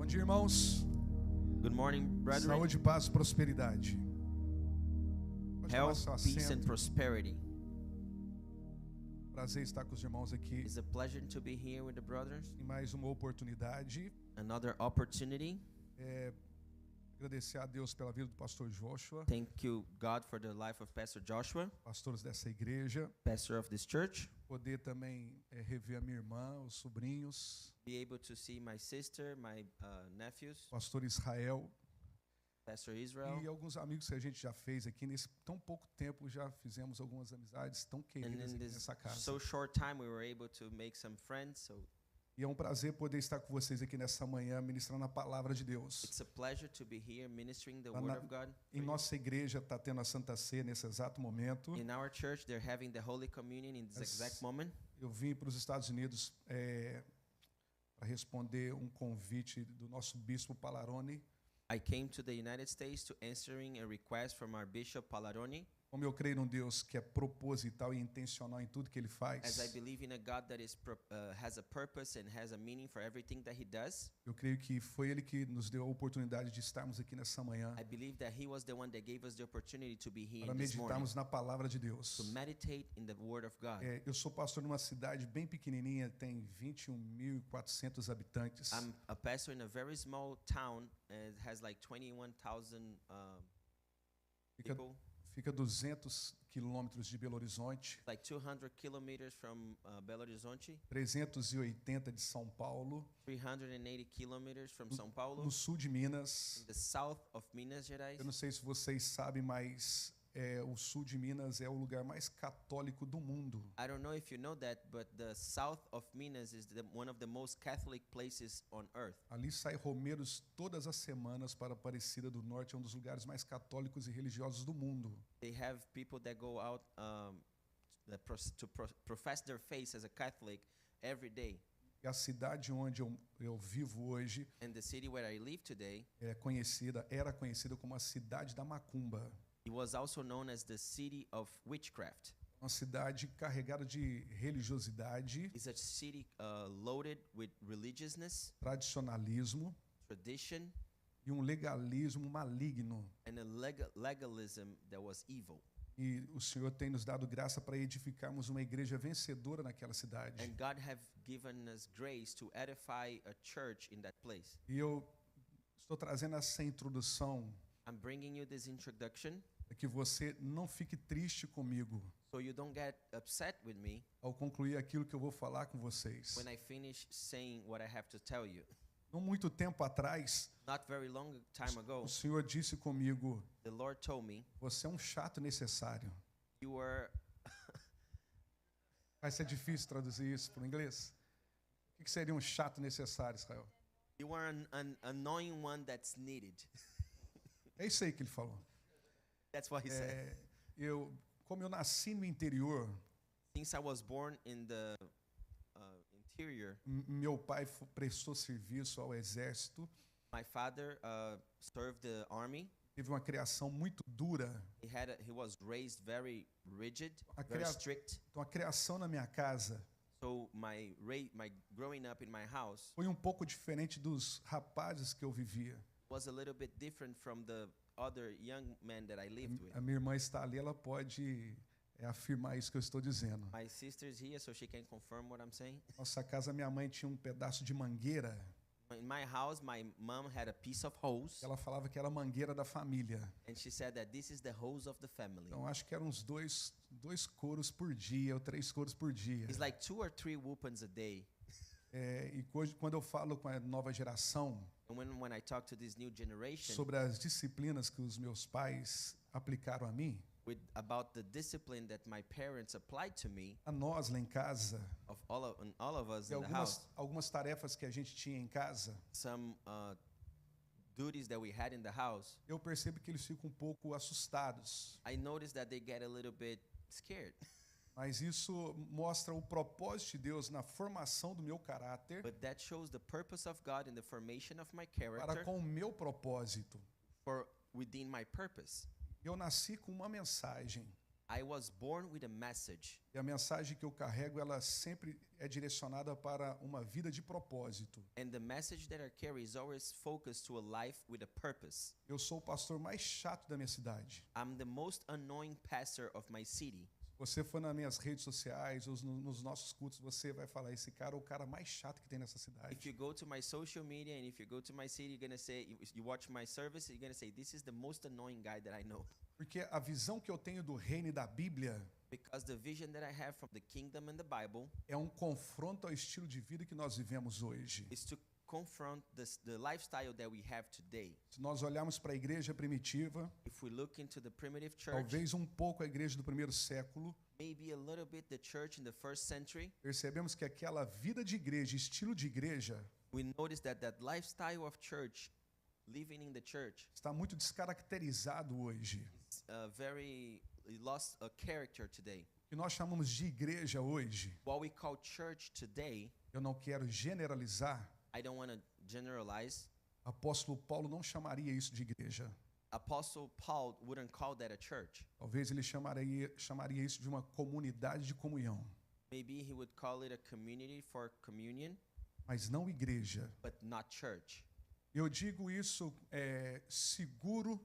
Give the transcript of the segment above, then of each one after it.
Bom dia, irmãos. Good morning, brethren. Saúde, paz e prosperidade. Pode tomar Health, seu peace, and assento. prosperity. Prazer estar com os irmãos aqui It's a pleasure to be here with the brothers. em mais uma oportunidade. Another opportunity. Agradecer a Deus pela vida do pastor Joshua, Thank you, God, for the life of Pastor Joshua, pastores dessa igreja. pastor of this church. Poder também rever a minha irmã, os sobrinhos, Be able to see my sister, my nephews, pastor Israel Pastor Israel, e alguns amigos que a gente já fez aqui. Nesse tão pouco tempo já fizemos algumas amizades tão and queridas in aqui this nessa casa. so short time we were able to make some friends. So E é um prazer poder estar com vocês aqui nessa manhã, ministrando a palavra de Deus. it's a pleasure to be here ministering the Lá Word na- of God. Em nossa igreja está tendo a Santa Ceia nesse exato momento. In our church, they're having the Holy Communion in this exact moment. Eu vim para os Estados Unidos para responder um convite do nosso bispo Palarone. I came to the United States to answering a request from our Bishop Palaroni. Como eu creio num Deus que é proposital e intencional em tudo que ele As I faz, believe in a God that has a purpose and has a meaning for everything that He does, eu creio que foi ele que nos deu a oportunidade de estarmos aqui nessa manhã I believe that He was the one that gave us the opportunity to be here para this morning, meditarmos na palavra de Deus. to meditate in the Word of God. Eu sou pastor numa cidade bem pequenininha, tem 21.400 habitantes. I'm a pastor in a very small town and it has like 21,000 Fica, people, fica 200 quilômetros de Belo Horizonte, like 200 kilometers from Belo Horizonte, 380 de São Paulo, 380 kilometers from São Paulo, no sul de Minas. in the south of Minas Gerais. Eu não sei se vocês sabem, mas o sul de Minas é o lugar mais católico do mundo. I don't know if you know that, but the south of Minas is one of the most Catholic places on earth. Ali sai romeiros todas as semanas para Aparecida do Norte, é um dos lugares mais católicos e religiosos do mundo. They have people that go out to profess their faith as a Catholic every day. E a cidade onde eu vivo hoje And the city where I live today, era conhecida como a cidade da macumba. it was also known as the city of witchcraft. Uma cidade carregada de religiosidade, It's a city loaded with religiousness, tradicionalismo tradition, e um legalismo maligno. and a legalism that was evil. E o Senhor tem nos dado graça para edificarmos uma igreja vencedora naquela cidade. And God have given us grace to edify a church in that place. E eu estou trazendo essa introdução I'm bringing you this introduction para que você não fique triste comigo so you don't get upset with me ao concluir aquilo que eu vou falar com vocês. when I finish saying what I have to tell you. Não muito tempo atrás, Not very long time ago, o Senhor disse comigo: the Lord told me, você é um chato necessário. you were Vai ser difícil traduzir isso para o inglês? O que seria um chato necessário, Israel? an annoying one that's needed. É isso aí que ele falou. That's what he said. Como eu nasci no interior, Since I was born in the interior, meu pai prestou serviço ao exército, my father served the army. teve uma criação muito dura. He was raised very rigid, A very cria- strict. Então a criação na minha casa So my growing up in my house foi um pouco diferente dos rapazes que eu vivia. was a little bit different from the other young men that I lived with. A minha irmã está ali, ela pode afirmar isso que eu estou dizendo. My sister's here, so she can confirm what I'm saying. Nossa casa, minha mãe tinha um pedaço de mangueira. In my house, my mom had a piece of hose, Ela falava que era a mangueira da família. and she said that this is the hose of the family. Então acho que eram uns dois coros por dia, ou 3 coros por dia. It's like 2 or 3 whoopings a day. E hoje, quando eu falo com a nova geração And when I talk to this new generation sobre as disciplinas que os meus pais aplicaram a mim, about the discipline that my parents applied to me, a nós lá em casa, of all of us e in the house, algumas tarefas que a gente tinha em casa, some duties that we had in the house, eu percebo que eles ficam um pouco assustados. I noticed that they get a little bit scared. Mas isso mostra o propósito de Deus na formação do meu caráter But that shows the purpose of God in the formation of my para character com o meu propósito. for within my purpose. Eu nasci com uma mensagem. I was born with a message. E a mensagem que eu carrego, ela sempre é direcionada para uma vida de propósito. And the message that I carry is always focused to a life with a purpose. Eu sou o pastor mais chato da minha cidade. I'm the most annoying pastor of my city. Se você for nas minhas redes sociais ou nos nossos cultos, você vai falar, esse cara é o cara mais chato que tem nessa cidade. If you go to my social media and if you go to my city, you're going to say, you watch my service, you're going to say, this is the most annoying guy that I know. Porque a visão que eu tenho do reino e da Bíblia Because the vision that I have from the kingdom and the Bible é um confronto ao estilo de vida que nós vivemos hoje. is to confront the lifestyle that we have today. Se nós olharmos para a igreja primitiva, If we look into the primitive church, talvez um pouco a igreja do primeiro século, maybe a little bit the church in the first century, percebemos que aquela vida de igreja, estilo de igreja, we notice that that lifestyle of church, living in the church, está muito descaracterizado hoje. is it lost a character today. O que nós chamamos de igreja hoje, What we call church today, eu não quero generalizar, I don't want to generalize. apóstolo Paulo não chamaria isso de igreja. Apostle Paul wouldn't call that a church. Talvez ele chamaria isso de uma comunidade de comunhão, Maybe he would call it a community for communion, mas não igreja. but not church. Eu digo isso seguro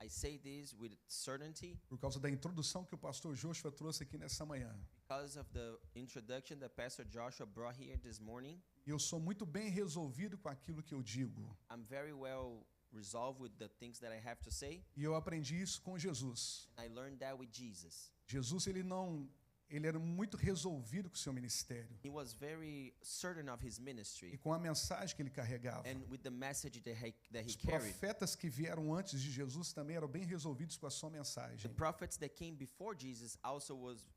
I say this with certainty por causa da introdução que o pastor Joshua trouxe aqui nessa manhã. because of the introduction that Pastor Joshua brought here this morning. E eu sou muito bem resolvido com aquilo que eu digo. I'm very well resolved with the things that I have to say. E eu aprendi isso com Jesus. I learned that with Jesus. Jesus, ele era muito resolvido com o seu ministério He was very certain of his e ministry com a mensagem que ele carregava. and with the message that he Os carried. profetas que vieram antes de Jesus também eram bem resolvidos com a sua The mensagem. prophets that came before Jesus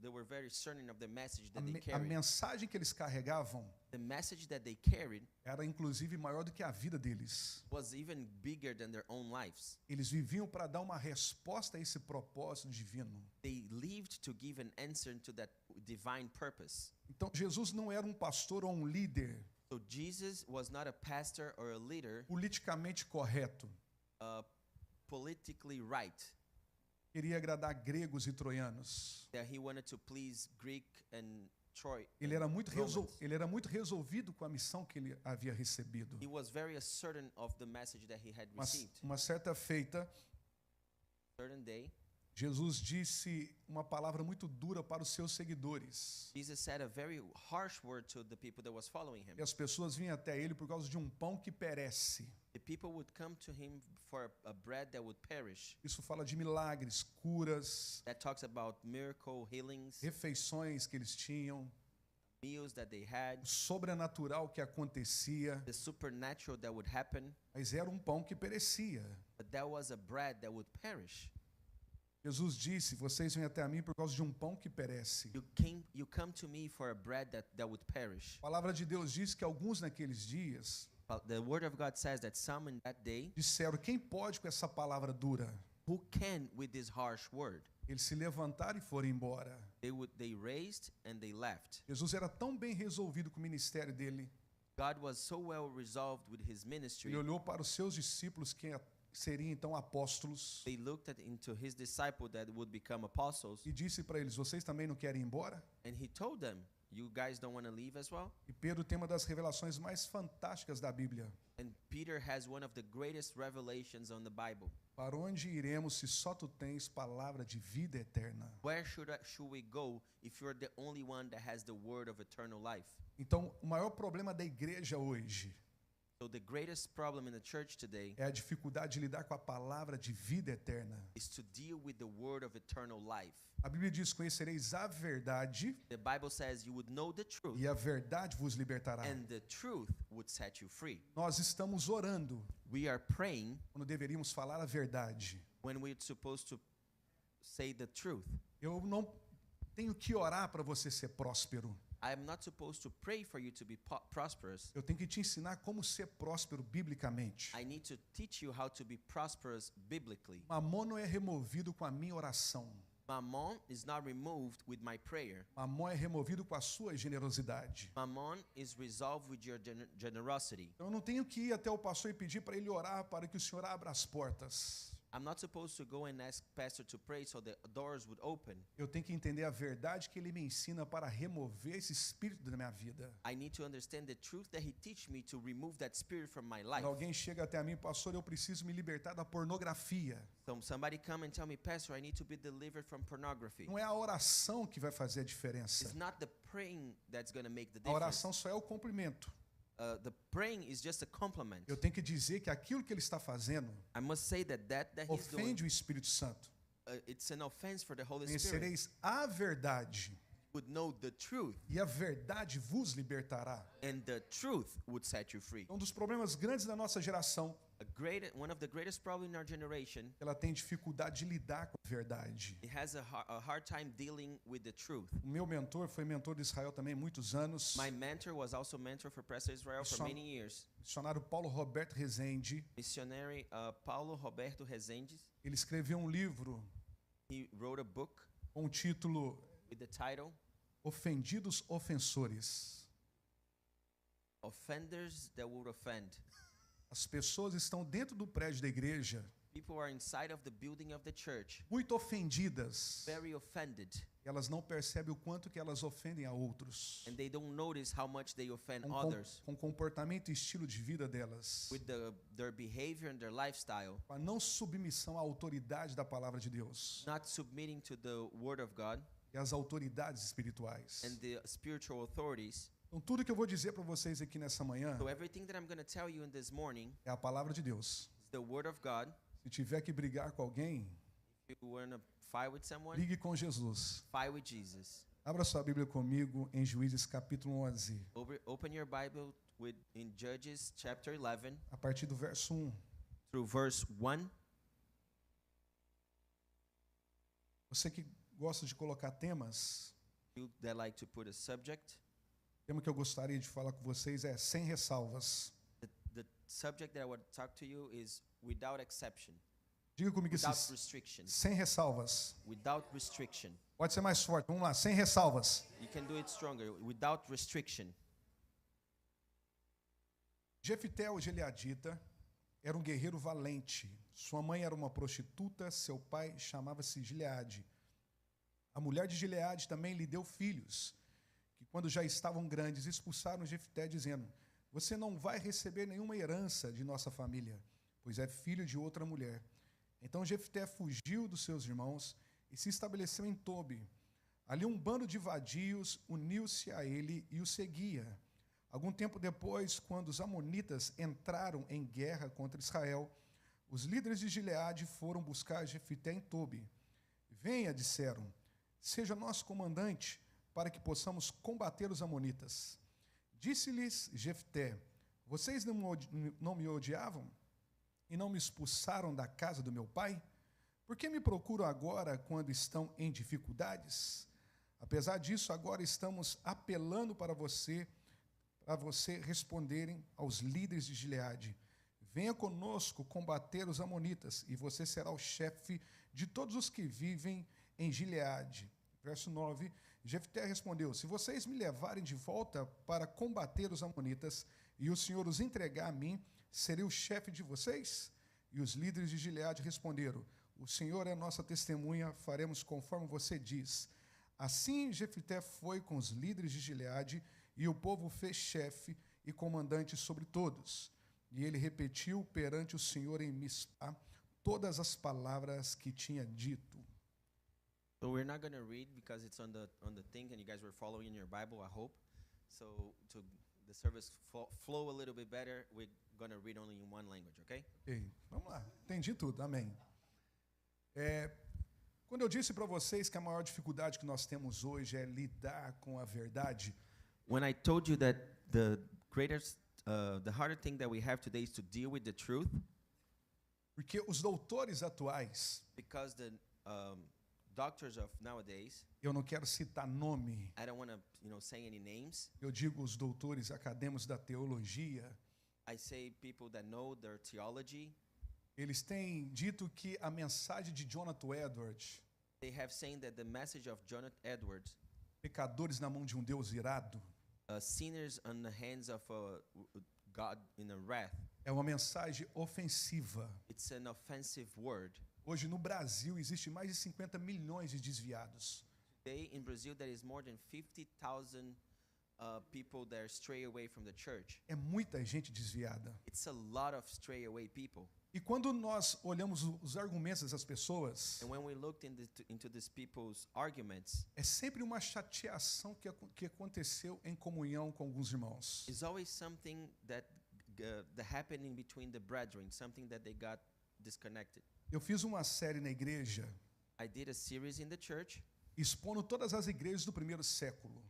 they were very certain of the message that they A carried. mensagem que eles carregavam The message that they carried era inclusive maior do que a vida deles. was even bigger than their own lives. Eles viviam para dar uma resposta a esse propósito divino. They lived to give an answer to that divine purpose. Então Jesus não era um pastor ou um líder So Jesus was not a pastor or a leader, politicamente correto. politically right, Queria agradar gregos e troianos. that he wanted to please Greek and Troy. Ele era muito Romans. resolvido com a missão que ele havia recebido. He was very certain of the message that he had Mas received. uma certa feita, Certain day, Jesus disse uma palavra muito dura para os seus seguidores. Jesus said a very harsh word to the people that was following him. E as pessoas vinham até ele por causa de um pão que perece. The people would come to him for a bread that would perish. Isso fala de milagres, curas, That talks about miracle healings, refeições que eles tinham, meals that they had, o sobrenatural que acontecia, the supernatural that would happen, mas era um pão que perecia. but that was a bread that would perish. Jesus disse: vocês vêm até a mim por causa de um pão que perece. You come to me for a bread that would perish. A palavra de Deus diz que alguns naqueles dias But the word of God says that some in that day, disseram: quem pode com essa palavra dura? who can with this harsh word? Eles se levantaram e foram embora. They raised and they left. Jesus era tão bem resolvido com o ministério dele. God was so well resolved with his ministry. Ele olhou para os seus discípulos, que seriam então apóstolos, They looked into his disciple that would become apostles, e disse para eles: vocês também não querem ir embora? and he told them, you guys don't want to leave as well? E Pedro tem uma das revelações mais fantásticas da Bíblia. And Peter has one of the greatest revelations on the Bible. Para onde iremos se só tu tens palavra de vida eterna? Where should we go if you're the only one that has the word of eternal life? Então, o maior problema da igreja hoje So the greatest problem in the church today é a dificuldade de lidar com a palavra de vida eterna. is to deal with the word of eternal life. A Bíblia diz: conhecereis a verdade, The Bible says you would know the truth, e a verdade vos libertará. and the truth would set you free. Nós estamos orando We are praying quando deveríamos falar a verdade. when we're supposed to say the truth. Eu não tenho que orar para você ser próspero. I am not supposed to pray for you to be prosperous. Eu tenho que te ensinar como ser próspero biblicamente. I need to teach you how to be prosperous biblically. Mamon não é removido com a minha oração. Mammon is not removed with my prayer. Mamon é removido com a sua generosidade. Mammon is resolved with your generosity. Então eu não tenho que ir até o pastor e pedir para ele orar para que o Senhor abra as portas. I'm not supposed to go and ask pastor to pray so the doors would open. Eu tenho que entender a verdade que ele me ensina para remover esse espírito da minha vida. I need to understand the truth that he teach me to remove that spirit from my life. Quando alguém chega até a mim, pastor, eu preciso me libertar da pornografia. So somebody come and tell me, pastor, I need to be delivered from pornography. Não é a oração que vai fazer a diferença. It's not the praying that's going to make the A difference. oração só é o cumprimento. The praying is just a compliment. Eu tenho que dizer que aquilo que ele está fazendo I must say that he's doing, ofende o Espírito Santo. it's an offense for the Holy Spirit. Conhecereis a verdade, Would know the truth, e a verdade vos libertará. and the truth would set you free. Um dos problemas grandes da nossa geração, One of the greatest problems in our generation, ela tem dificuldade de lidar com a verdade. it has a hard time dealing with the truth. O meu mentor foi mentor de Israel também muitos anos. My mentor was also mentor for Pastor Israel for Mission- many years. Missionário Paulo Roberto Rezende, Missionary Paulo Roberto Rezendes, ele escreveu um livro he wrote a book com o título with the title Ofendidos Ofensores. Offenders That Would Offend. As pessoas estão dentro do prédio da igreja, People are inside of the building of the church, muito ofendidas. very offended, Elas não percebem o quanto que elas ofendem a outros. and they don't notice how much they offend Com others o comportamento e estilo de vida delas. with their behavior and their lifestyle, Com a não submissão à autoridade da palavra de Deus not submitting to the word of God e às autoridades espirituais. and the spiritual authorities. Então, tudo que eu vou dizer para vocês aqui nessa manhã So everything that I'm going to tell you in this morning é a palavra de Deus. is the word of God. Se tiver que brigar com alguém, If you want to fight with someone, brigue com Jesus. fight with Jesus. Abra sua Bíblia comigo em Juízes capítulo 11, Open your Bible in Judges chapter 11 a partir do verso 1. through verse 1. Você que gosta de colocar temas, You that like to put a subject. o tema que eu gostaria de falar com vocês é sem ressalvas. The subject that I want to talk to you is without exception, Diga comigo without isso. restriction, Sem ressalvas. without restriction. Pode ser mais forte. Vamos lá, sem ressalvas. You can do it stronger, without restriction. Jefté, o Gileadita, era um guerreiro valente. Sua mãe era uma prostituta, seu pai chamava-se Gileade. A mulher de Gileade também lhe deu filhos, que quando já estavam grandes, expulsaram Jefté, dizendo: você não vai receber nenhuma herança de nossa família, pois é filho de outra mulher. Então Jefté fugiu dos seus irmãos e se estabeleceu em Tobi. Ali um bando de vadios uniu-se a ele e o seguia. Algum tempo depois, quando os amonitas entraram em guerra contra Israel, os líderes de Gileade foram buscar Jefté em Tobi. Venha, disseram, seja nosso comandante, para que possamos combater os amonitas. Disse-lhes Jefté: vocês não me odiavam e não me expulsaram da casa do meu pai? Por que me procuram agora quando estão em dificuldades? Apesar disso, agora estamos apelando para você responderem aos líderes de Gileade. Venha conosco combater os amonitas, e você será o chefe de todos os que vivem em Gileade. Verso 9, Jefté respondeu: se vocês me levarem de volta para combater os amonitas, e o Senhor os entregar a mim, serei o chefe de vocês? E os líderes de Gileade responderam: o Senhor é nossa testemunha, faremos conforme você diz. Assim Jefté foi com os líderes de Gileade, e o povo fez chefe e comandante sobre todos. E ele repetiu perante o Senhor em Mispá todas as palavras que tinha dito. So we're not going to read because it's on the thing, and you guys were following in your Bible, I hope. So to the service flow a little bit better, we're going to read only in one language, okay? Ok, vamos lá. Entendi tudo, amém. Quando eu disse para vocês que a maior dificuldade que nós temos hoje é lidar com a verdade, When I told you that the harder thing that we have today is to deal with the truth, porque os doutores atuais, because the doctors of nowadays, eu não quero citar nome, I don't want to say any names. eu digo os doutores acadêmicos da teologia, I say people that know their theology. eles têm dito que a mensagem de Jonathan Edwards, They have saying that the message of Jonathan Edwards, pecadores na mão de um Deus irado, sinners on the hands of God in a wrath, É uma mensagem ofensiva. It's an offensive word. Hoje no Brasil existe mais de 50 milhões de desviados. Today in Brazil there is more than 50,000 people that stray away from the church. É muita gente desviada. It's a lot of stray away people. E quando nós olhamos os argumentos dessas pessoas, And when we looked into these people's arguments, é sempre uma chateação que aconteceu em comunhão com alguns irmãos. it's always something that happening between the brethren, something that they got disconnected. Eu fiz uma série na igreja I did a series in the church expondo todas as igrejas do primeiro século.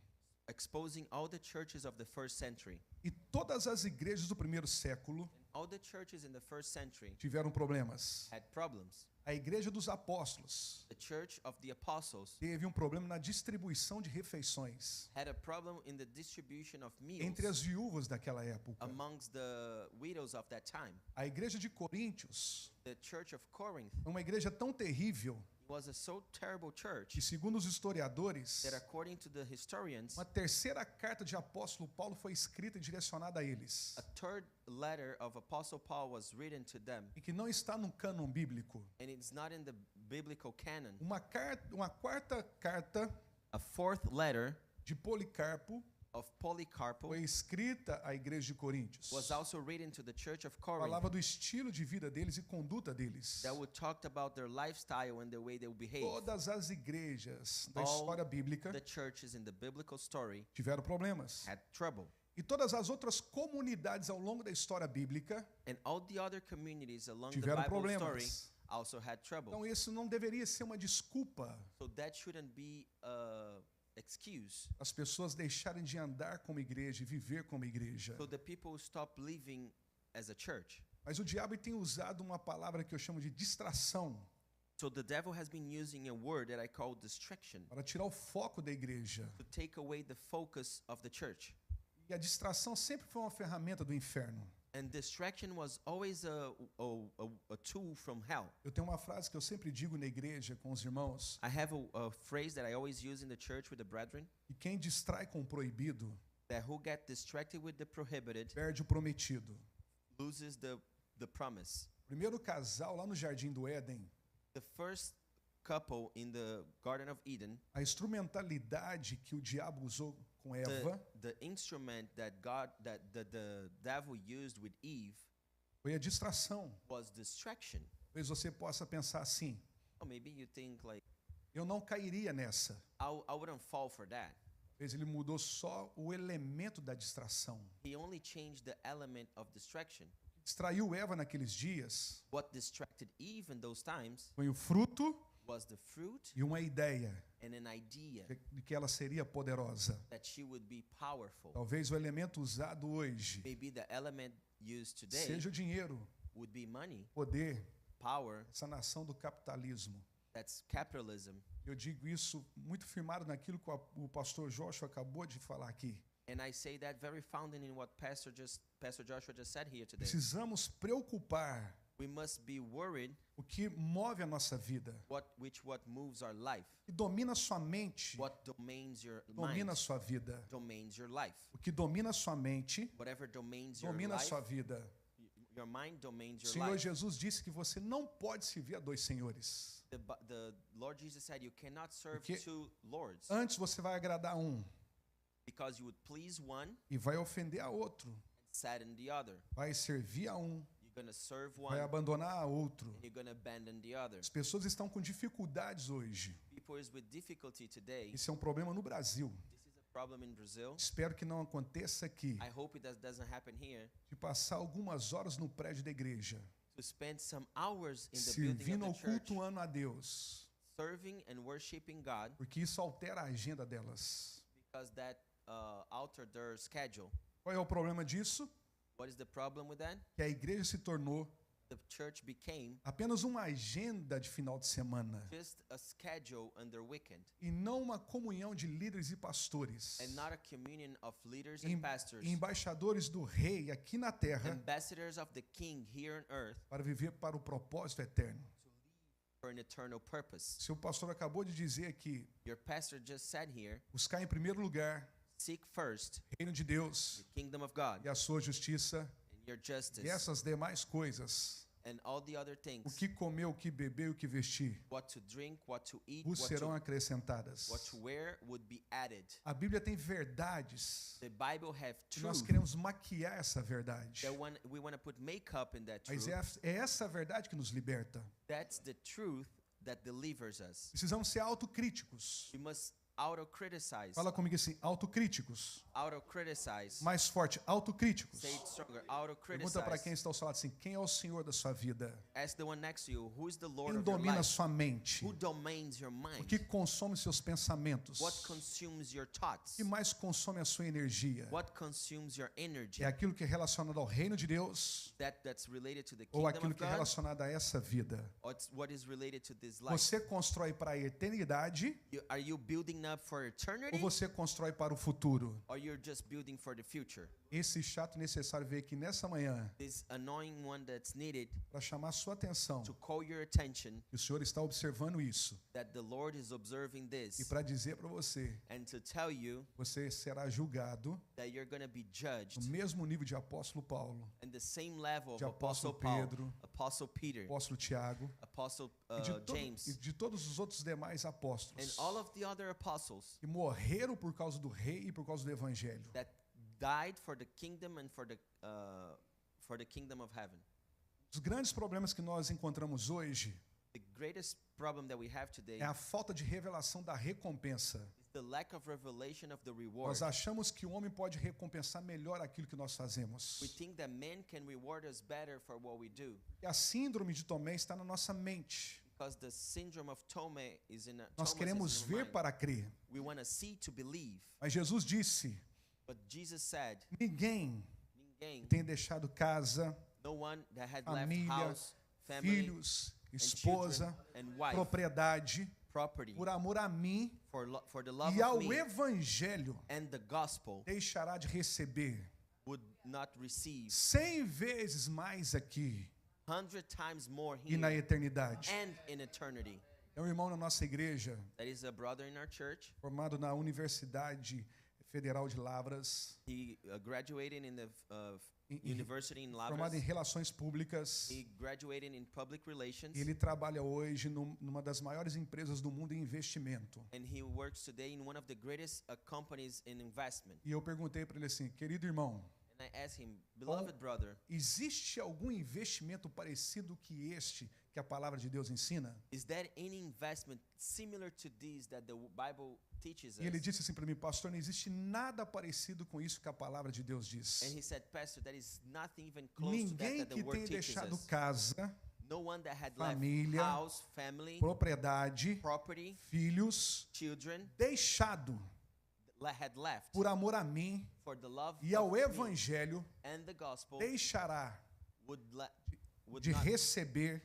exposing all the churches of the first century. E todas as igrejas do primeiro século All the churches in the first century tiveram problemas. had problems. A igreja dos apóstolos The church of the apostles teve um problema na distribuição de refeições had a problem in the distribution of meals entre as viúvas daquela época. amongst the widows of that time. A igreja de Coríntios, The church of Corinth uma igreja tão terrível was a so terrible que, church segundo os historiadores, that according to the historians, uma terceira carta de apóstolo Paulo foi escrita e direcionada a eles, a third letter of Apostle Paul was written to them, e que não está no cânon bíblico. and it's not in the biblical canon. Uma quarta carta A fourth letter de Policarpo of Polycarp foi escrita à igreja de Coríntios. was also written to the church of Corinth Falava do estilo de vida deles e conduta deles. that would talk about their lifestyle and the way they would behave. Todas as igrejas da All história bíblica the churches in the biblical story tiveram problemas. had trouble. E todas as outras comunidades ao longo da história bíblica And all the other communities along the tiveram Bible story problemas. also had trouble. Então isso não deveria ser uma desculpa So that shouldn't be an excuse. as pessoas deixarem de andar como igreja e viver como igreja. So the people stop living as a church. Mas o diabo tem usado uma palavra que eu chamo de distração So the devil has been using a word that I call distraction para tirar o foco da igreja. to take away the focus of the church. E a distração sempre foi uma ferramenta do inferno. And distraction was always a tool from hell. Eu tenho uma frase que eu sempre digo na igreja com os irmãos, I have a phrase that I always use in the church with the brethren, e quem distrai com o proibido that who get distracted with the prohibited perde o prometido. loses the promise. O primeiro casal lá no Jardim do Éden, The first couple in the Garden of Eden, a instrumentalidade que o diabo usou com Eva the instrument that the devil used with Eve foi a distração. was distraction. Talvez você possa pensar assim, Or maybe you think like, eu não cairia nessa. I wouldn't fall for that. Talvez ele mudou só o elemento da distração. He only changed the element of distraction. Distraiu Eva naqueles dias What distracted Eve in those times foi o fruto was the fruit e uma ideia and an idea de que ela seria poderosa. that she would be powerful. Talvez o elemento usado hoje Maybe the element used today seja o dinheiro, would be money, poder, power. essa nação do capitalismo. That's capitalism. Eu digo isso muito firmado naquilo que o pastor Joshua acabou de falar aqui. And I say that very founded in what Pastor Joshua just said here today. Precisamos preocupar We must be worried o que move a nossa vida. what moves our life. O que domina a sua mente, What domains your domina a mind, sua vida. domains your life. O que domina a sua mente, Whatever domains your domina a life, sua vida. your mind domains O your Senhor life. Jesus disse que você não pode servir a dois senhores. The Lord Jesus said you cannot serve Porque two lords antes você vai agradar um because you would please one e vai ofender a outro. and sadden the other. Vai servir a um, You're going to serve vai one abandonar a outro. and you're going to abandon the other. As pessoas estão com dificuldades hoje. People is with difficulty today. Isso é um problema no Brasil. This is a problem in Brazil. Espero que não aconteça aqui, I hope it doesn't happen here. de passar algumas horas no prédio da igreja, To spend some hours in the building servindo of ou the church, cultuando a Deus, serving and worshiping God, porque isso altera a agenda delas. because that altered their schedule. Qual é o problema disso? What is the problem with that? Que a igreja se tornou The church became apenas uma agenda de final de semana just a schedule on their weekend e não uma comunhão de líderes e pastores, and not a communion of leaders em- and pastors, embaixadores do rei aqui na terra ambassadors of the King here on earth para viver para o propósito eterno. for an eternal purpose. Seu pastor acabou de dizer aqui, Your pastor just said here, buscar em primeiro lugar seek first o reino de Deus the kingdom of God e a sua justiça, and your justice, e essas demais coisas, and all the other o things, que comer, o que beber, o que vestir, what to drink, what to eat, vos serão what acrescentadas. to wear would be added. A Bíblia tem verdades The Bible have e nós truth queremos maquiar essa verdade. that we want to put makeup in that Mas truth. é essa verdade que nos liberta. That's the truth that delivers us. Precisamos ser autocríticos. We must auto-criticize. Fala comigo assim, autocríticos. Auto-criticize. Mais forte, autocríticos. Say it stronger. Pergunta para quem Auto-criticize. está ao seu lado assim, quem é o Senhor da sua vida? Ask the one next to you, who is the Lord Quem of your domina life? sua mente? Who domains your O mind? que consome seus pensamentos? What consumes your thoughts? O que mais consome a sua energia? What consumes your energy? É aquilo que é relacionado ao reino de Deus That's related to the ou kingdom aquilo of que é God? relacionado a essa vida? Or what is related to this life? Você constrói para a eternidade Are you building up for ou eternity? você constrói para o futuro? Or you're just building for the future? Esse chato necessário veio aqui nessa manhã This annoying one that's needed para chamar a sua atenção to call your attention que o Senhor está observando isso that the Lord is observing e this para dizer para você, and to tell you você será julgado that you're going to be judged no mesmo nível de apóstolo Paulo, in the same level of de Apostle apóstolo Paul, Pedro, Apostle Peter, apóstolo Tiago Apostle e James, e de todos os outros demais and apóstolos all of the other apostles que morreram por causa do rei e por causa do evangelho. that died for the kingdom and for the kingdom of heaven. Os grandes problemas que nós encontramos hoje The greatest problem that we have today é a falta de revelação da recompensa. is the lack of revelation of the reward. Nós achamos que o homem pode recompensar melhor aquilo que nós fazemos. We think that men can reward us better for what we do E a síndrome de Tomé está na nossa mente. because the syndrome of Tomei is in Nós queremos ver mind. para crer. We want to see to believe. Mas Jesus disse: But Jesus said, ninguém "Ninguém, que tenha deixado casa, no one that had left família, house, family, filhos, and esposa, children, and wife, propriedade, property, por amor a mim for the love e ao of me evangelho, and the gospel deixará de receber would not receive 100 vezes mais aqui 100 times more e na here eternidade. and in eternity." É um irmão na nossa igreja, That is a brother in our church. formado na Universidade Federal de Lavras, He graduated in the university in formado Lavras. em relações públicas. He graduated in public relations. Ele trabalha hoje numa das maiores empresas do mundo em investimento. And he works today in one of the greatest companies in investment. E eu perguntei para ele assim, querido irmão, And I asked him, "Beloved brother, existe algum investimento parecido que este que a palavra de Deus ensina? is there any investment similar to this that the Bible teaches E ele us?" disse assim para mim, pastor, não existe nada parecido com isso que a palavra de Deus diz. And he said, "Pastor, that is nothing even close to Ninguém that que the word tenha teaches deixado us. casa, No one that had família, left house, family, propriedade, property, filhos, children, deixado had left por amor a mim for the love e ao of me evangelho, and the gospel deixará would de receber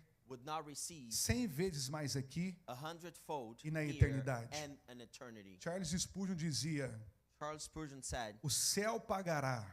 not receive 100 vezes mais aqui 100-fold e na here eternidade. and an eternity. Charles Spurgeon dizia, Charles Spurgeon said, o céu pagará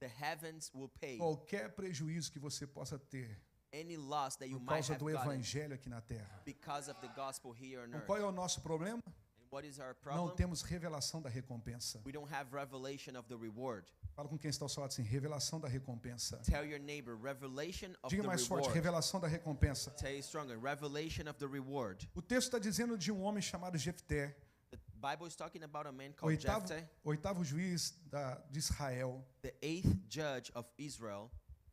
"The heavens will pay qualquer prejuízo que você possa ter any loss that you por might causa have do gotten evangelho aqui na terra. because of the gospel here on Então, earth." qual é o nosso problema? And what is our Não problem? temos revelação da recompensa. We don't have revelation of the reward. Fala com quem está ao seu lado assim, revelação da recompensa. Tell your neighbor, revelation of Diga the mais forte, reward. revelação da recompensa. Tell you stronger, revelation of the reward. O texto está dizendo de um homem chamado Jefté, The Bible is talking about a man called Jephthah, oitavo juiz de Israel, the 8th judge of Israel,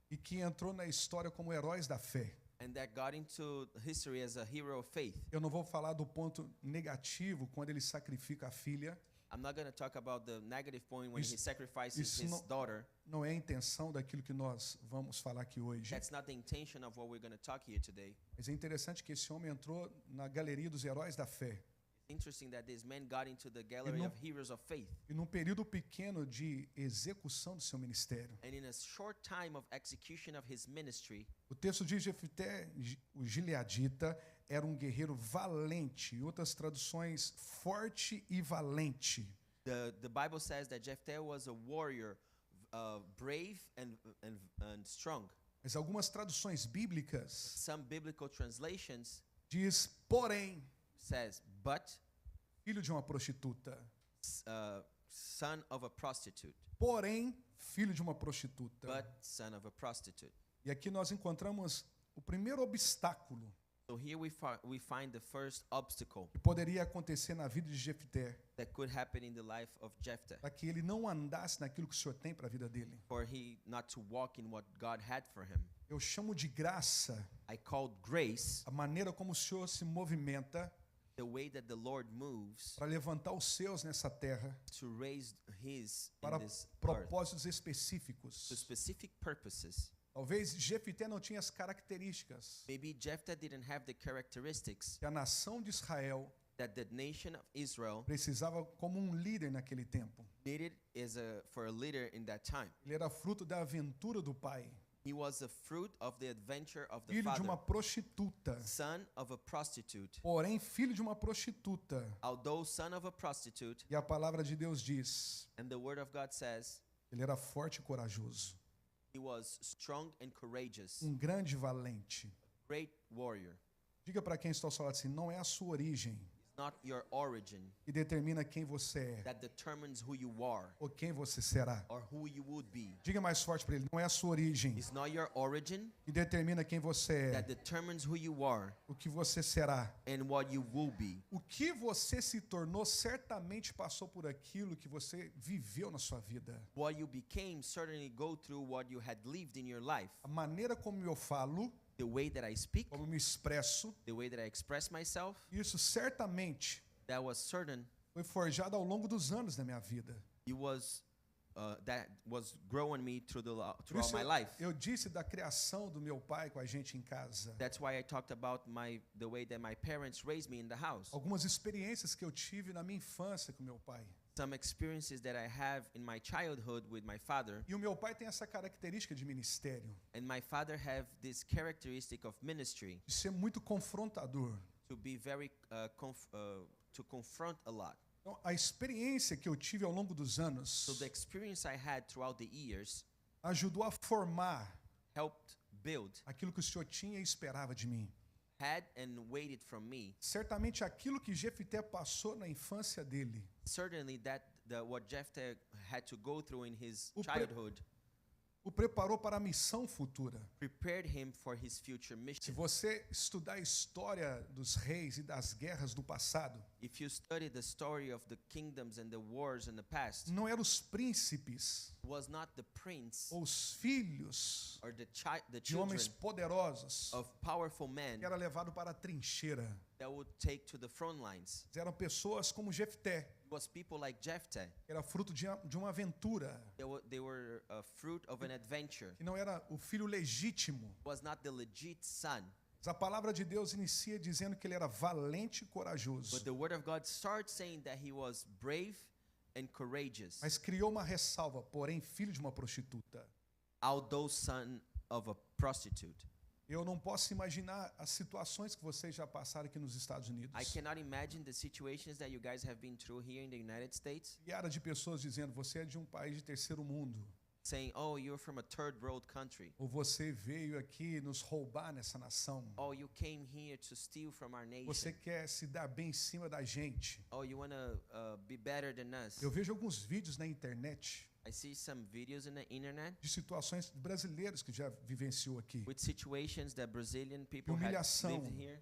e que entrou na história como heróis da fé. and that got into history as a hero of faith. Eu não vou falar do ponto negativo quando ele sacrifica a filha. I'm not going to talk about the negative point when Isso- he sacrifices isso his não- daughter. Não é a intenção daquilo que nós vamos falar aqui hoje. That's not the intention of what we're going to talk here today. Mas é interessante que esse homem entrou na galeria dos heróis da fé. Interesting that this man got into the gallery não- of heroes of faith. E num período pequeno de execução do seu ministério. And in a short time of execution of his ministry, O texto diz Jefté, o gileadita, era um guerreiro valente. Em outras traduções, forte e valente. the Bible says that Jephthah was a warrior, brave and strong. Mas algumas traduções bíblicas Some biblical translations diz, porém, says, "But filho de uma prostituta. son of a prostitute." Porém, filho de uma prostituta. but son of a prostitute. E aqui nós encontramos o primeiro obstáculo So here we find the first obstacle que poderia acontecer na vida de Jefté, that could happen in the life of Jephthah, para que ele não andasse naquilo que o Senhor tem para a vida dele. for he not to walk in what God had for him. Eu chamo de graça I called grace a maneira como o Senhor se movimenta the way that the Lord moves para levantar os seus nessa terra to raise his para in this earth propósitos to específicos. specific purposes. Talvez Jefté não tinha as características Maybe Jephthah didn't have the characteristics que a nação de Israel that the nation of Israel precisava como um líder naquele tempo. needed for a leader in that time. Ele era fruto da aventura do pai, He was the fruit of the adventure of the filho de uma father, prostituta. son of a prostitute. Porém, filho de uma prostituta. Although son of a prostitute, E a palavra de Deus diz, and the word of God says, ele era forte e corajoso, he was strong and courageous, grande e valente. great warrior. Diga para quem está ao seu lado assim, não é a sua origem It's not your origin que determina quem você é that determines who you are ou quem você será. or who you would be. Diga mais forte para ele, não é a sua origem It's not your origin que determina quem você that é, determines who you are o que você será. and what you will be. O que você se tornou certamente passou por aquilo que você viveu na sua vida. What you became certainly go through what you had lived in your life. A maneira como eu falo, The way that I speak, como me expresso, the way that I express myself, isso certamente that was certain. foi forjado ao longo dos anos da minha vida. It was that was growing me Por throughout isso my life. eu disse da criação do meu pai com a gente em casa. That's why I talked about the way that my parents raised me in the house. Algumas experiências que eu tive na minha infância com meu pai. Some experiences that I have in my childhood with my father, E o meu pai tem essa característica de ministério, and my father have this characteristic of ministry de ser muito confrontador. to be very to confront a lot. Então, a experiência que eu tive ao longo dos anos So the experience I had throughout the years ajudou a formar helped build, aquilo que o Senhor tinha e esperava de mim. had and waited from me. Certamente aquilo que Jefté passou na infância dele Certainly that what Jephthah had to go through in his O pre- childhood o preparou para a missão futura. prepared him for his future Se mission. você estudar a história dos reis e das guerras do passado, If you study the story of the kingdoms and the wars in the past, não eram os príncipes was not the prince ou os filhos or the de children homens poderosos of powerful men que era levado para a trincheira. that would take to the front lines. Eram pessoas como Jefté, It was people like Jephthah. que era fruto de uma aventura, They were a fruit of an adventure. que não era o filho legítimo. Was not the legit son. Mas a palavra de Deus inicia dizendo que ele era valente e corajoso, But the word of God starts saying that he was brave and courageous, mas criou uma ressalva, porém filho de uma prostituta. although son of a prostitute. Eu não posso imaginar as situações que vocês já passaram aqui nos Estados Unidos. I cannot imagine the situations that you guys have been through here in the United States, Milhares de pessoas dizendo, você é de um país de terceiro mundo, saying, oh, you're from a third world country. ou você veio aqui nos roubar nessa nação. Oh, you came here to steal from our Você nation. quer se dar bem em cima da gente. Oh, you want to be better than us. Eu vejo alguns vídeos na internet I see some videos in the internet de situações de brasileiros que já vivenciou aqui. with situations that Brazilian people had Humilhação. lived here,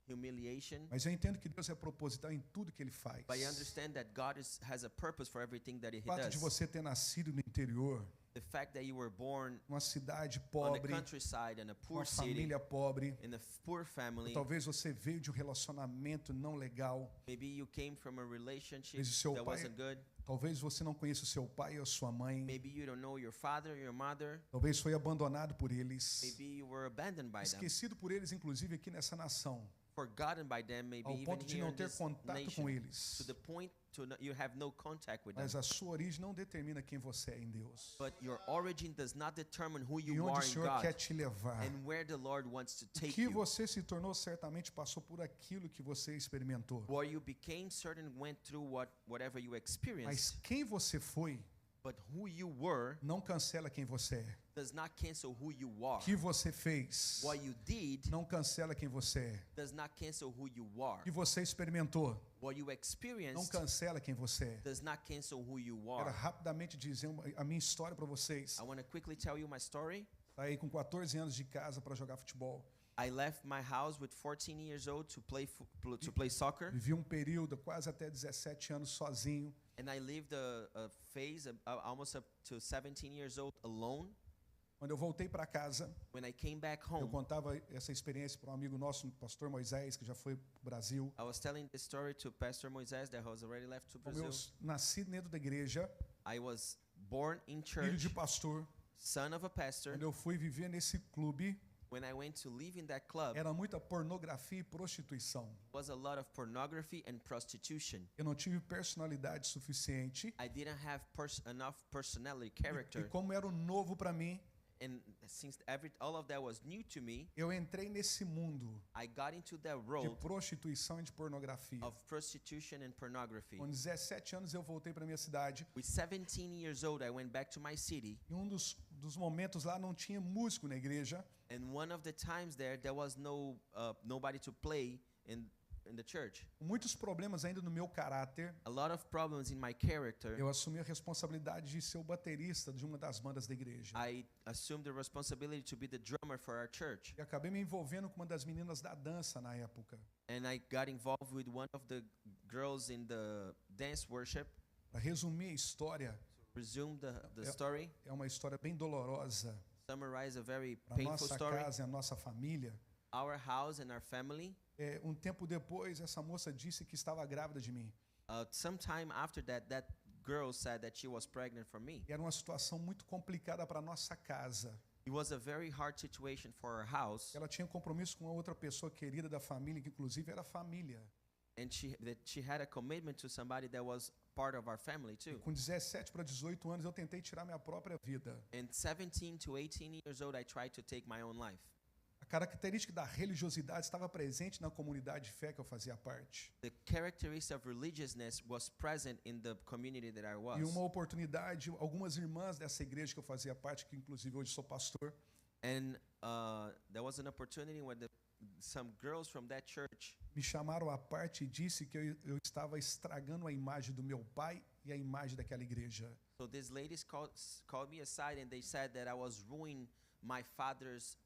humiliation. Mas eu entendo que Deus é proposital em tudo que Ele faz. But I understand that God has a purpose for everything that He O fato de does. você ter nascido no interior, The fact that you were born numa cidade on the pobre, countryside in a uma poor city, família pobre, in a poor ou family. talvez você veio de um relacionamento não legal, Maybe you came from a relationship Mas o seu that pai- wasn't good. talvez você não conheça o seu pai ou a sua mãe, Maybe you don't know your father, your mother. talvez foi abandonado por eles, Maybe you were abandoned by them, esquecido por eles, inclusive aqui nessa nação, forgotten by them, maybe ao even ponto de here não in ter this contato nation, com eles. to the point you have no contact with them. Mas a sua origem não determina quem você é em Deus. But your origin does not determine who E you onde o are in Senhor quer God te levar. and where the Lord wants to O take que you. você se tornou certamente passou por aquilo que você experimentou. What you became certain went through whatever you Mas experienced. quem você foi But who you were não cancela quem você é. does not cancel who you are. que você fez What you did não cancela quem você é. does not cancel who you are. Que você experimentou What you não experienced cancela quem você é. does not cancel who you Quero are. rapidamente dizer a minha história para vocês. I want to quickly tell you my story. Saí com 14 anos de casa para jogar futebol. I left my house with 14 years old to play soccer, Vivi um período quase até 17 anos sozinho. and I lived a phase almost up to 17 years old alone. Quando eu voltei para casa, When I came back eu home, contava essa experiência para um amigo nosso, o pastor Moisés, que já foi para o Brasil. I was telling this story to Pastor Moises that has already left to Como eu Brazil. nasci dentro da igreja, I was born in filho de church, pastor. son of a pastor. Quando eu fui viver nesse clube, When I went to live in that club, era muita pornografia e prostituição. was a lot of pornography and prostitution. Eu não tive personalidade suficiente. I didn't have enough personality, E character, como era novo para mim, and since all of that was new to me, eu entrei nesse mundo I got into that de road prostituição e de pornografia. of prostitution and pornography. Com 17 anos eu voltei para minha cidade. With 17 years old, I went back to my city, Em um dos momentos lá não tinha músico na igreja. and one of the times there was nobody to play in the church. Com muitos problemas ainda no meu caráter, A lot of problems in my character. eu assumi a responsabilidade de ser o baterista de uma das bandas da igreja. I assumed the responsibility to be the drummer for our church, E acabei me envolvendo com uma das meninas da dança na época. and I got involved with one of the girls in the dance worship. Para resumir a história, Resume the Yeah. story. é uma história bem dolorosa Summarize a very para painful nossa story. casa e a nossa família. Our house and our family. Um tempo depois, essa moça disse que estava grávida de mim. Sometime after that, that girl said that she was pregnant for me. E era uma situação muito complicada para nossa casa. It was a very hard situation for our house, Ela tinha compromisso com uma outra pessoa querida da família, que inclusive era família. and she had a commitment to somebody that was part of our family E too. com 17 para 18 anos, eu tentei tirar minha própria vida. And 17 to 18 years old, I tried to take my own life. A característica da religiosidade estava presente na comunidade de fé que eu fazia parte. The characteristic of religiousness was present in the community that I was. E uma oportunidade, algumas irmãs dessa igreja que eu fazia parte, que inclusive hoje sou pastor, And there was an opportunity when some girls from that church me chamaram à parte e disse que eu estava estragando a imagem do meu pai e a imagem daquela igreja. So these ladies called me aside, and they said that I was ruining my father's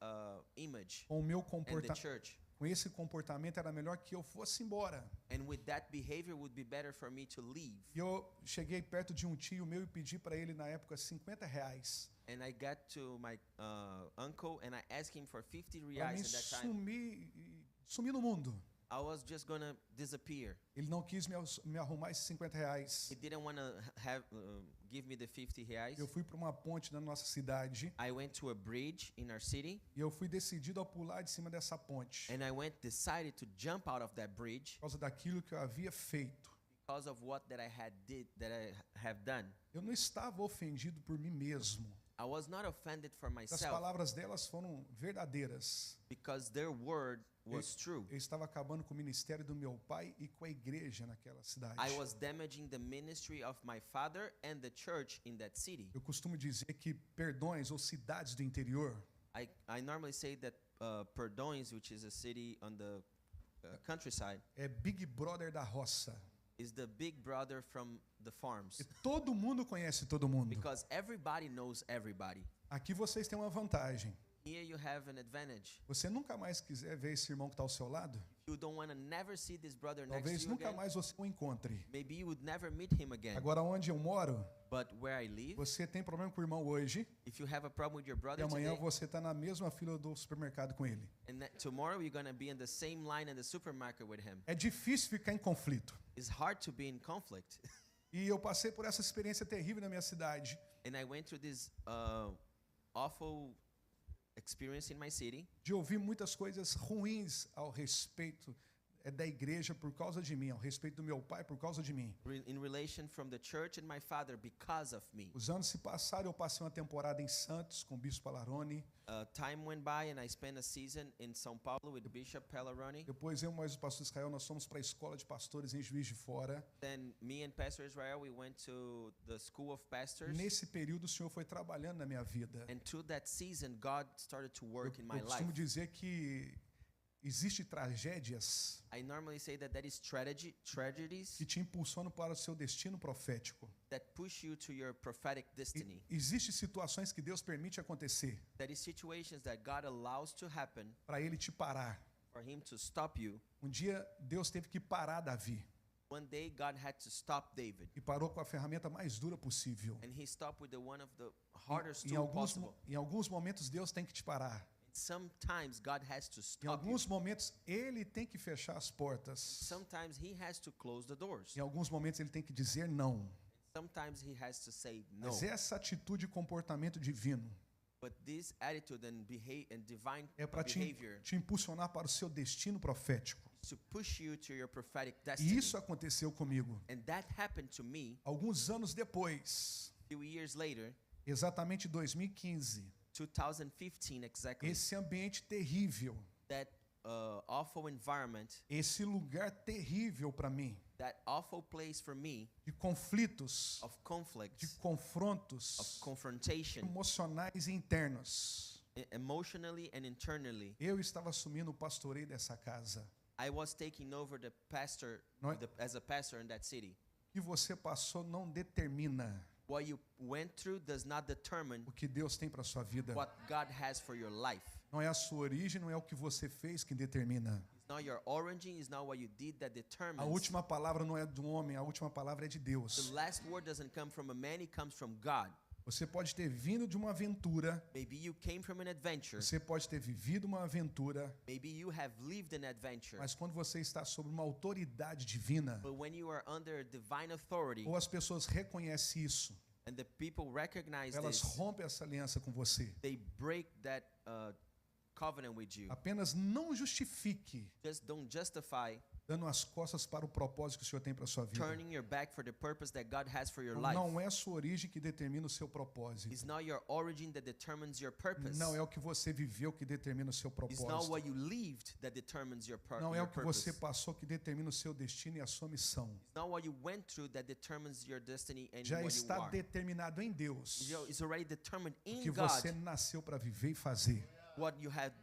image Com o meu and the comportamento, church. com esse comportamento era melhor que eu fosse embora. And with that behavior, would be better for me to leave. E eu cheguei perto de um tio meu e pedi para ele na época R$ 50 And I got to my uncle, and I asked him for 50 para reais me at that time. sumir no mundo. I was just gonna disappear. Ele não quis me arrumar esses R$ 50. He didn't want to give me the 50 reais. Eu fui para uma ponte na nossa cidade I went to a bridge in our city, e eu fui decidido a pular de cima dessa ponte and I decided to jump out of that bridge por causa daquilo que eu havia feito. because of what that I have done. Eu não estava ofendido por mim mesmo. I was not offended for As myself palavras delas foram verdadeiras. because their word was true. Eu estava acabando com o ministério do meu pai e com a igreja naquela cidade. I was damaging the ministry of my father and the church in that city. Eu costumo dizer que Perdões ou cidades do interior I normally say that Perdões, which is a city on the countryside, é Big Brother da roça. is the big brother from the farms, E todo mundo conhece todo mundo. because everybody knows everybody. Aqui vocês têm uma vantagem. Here you have an advantage. Você nunca mais quiser ver esse irmão que está ao seu lado, You don't want to never see this brother next talvez to you nunca again. mais você o encontre. Maybe you would never meet him again. Agora, onde eu moro, But where I live, você tem problema com o irmão hoje if you have a problem with your e brother amanhã today, você está na mesma fila do supermercado com ele. and tomorrow you're going to be in the same line in the supermarket with him. É difícil ficar em conflito. It's hard to be in conflict. E eu passei por essa experiência terrível na minha cidade. And I went through this awful experience in my city, De ouvir muitas coisas ruins ao respeito é da igreja por causa de mim, ao respeito do meu pai por causa de mim. In relation from the church and my father because of me. Os anos se passaram, eu passei uma temporada em Santos com o Bispo Alarone. Time went by and I spent a season in São Paulo with Bishop Pelaroni. Depois eu mais o pastor Israel, nós fomos para a escola de pastores em Juiz de Fora. Then me and Pastor Israel, we went to the school of pastors. Nesse período o Senhor foi trabalhando na minha vida. And through that season, God started to work in my Eu life. costumo dizer que existe tragédias I normally say that there is tragedies que te impulsionam para o seu destino profético. that push you to your prophetic destiny. Existem situações que Deus permite acontecer There is situations that God allows to happen para ele te parar. for him to stop you. Um dia Deus teve que parar Davi One day God had to stop David, e parou com a ferramenta mais dura possível. and he stopped with the one of the hardest Em tool alguns, possible. em alguns momentos Deus tem que te parar. Sometimes God has to Em stop you. alguns momentos ele tem que fechar as portas. Sometimes he has to close the doors. Em alguns momentos ele tem que dizer não. Sometimes he has to say no. Mas essa atitude e comportamento divino But this attitude and divine é para behavior te impulsionar para o seu destino profético. is to push you to your prophetic E destiny. isso aconteceu comigo. And that happened to me Alguns anos depois, a few years later, exatamente 2015, 2015 exactly. esse ambiente terrível, That awful environment, esse lugar terrível para mim, that awful place for me de conflitos, of de conflicts, confrontos of confrontation, emocionais e internos. emotionally and internally. Eu estava assumindo o pastoreio dessa casa. I was taking over the pastor Não é- as a pastor in that city. O que você passou não determina What you went through does not determine o que Deus tem para sua vida. what God has for your life. Não é a sua origem, não é o que você fez que determina. It's not your origin, it's not what you did that A determines. última palavra não é do homem, a última palavra é de The Deus. last word doesn't come from a man, it comes from God. Você pode ter vindo de uma aventura, Maybe you came from an adventure. você pode ter vivido uma aventura, Maybe you have lived an adventure. mas quando você está sob uma autoridade divina, But when you are under divine authority ou as pessoas reconhecem isso, and the people recognize elas this, rompem essa aliança com você. they break that covenant with you. Apenas não justifique Just don't justify dando as costas para o propósito que o Senhor tem para a sua vida. turning your back for the purpose that God has for your life. Não é a sua origem que determina o seu propósito. It's not your origin that determines your purpose. Não é o que você viveu que determina o seu It's not propósito. what you lived that determines your, Não é your o que você purpose. passou que determina o seu destino e a sua missão. It's not what you went through that determines your destiny and Já what you está are. determinado em Deus It's already determined o in que God você nasceu para viver e fazer. what you had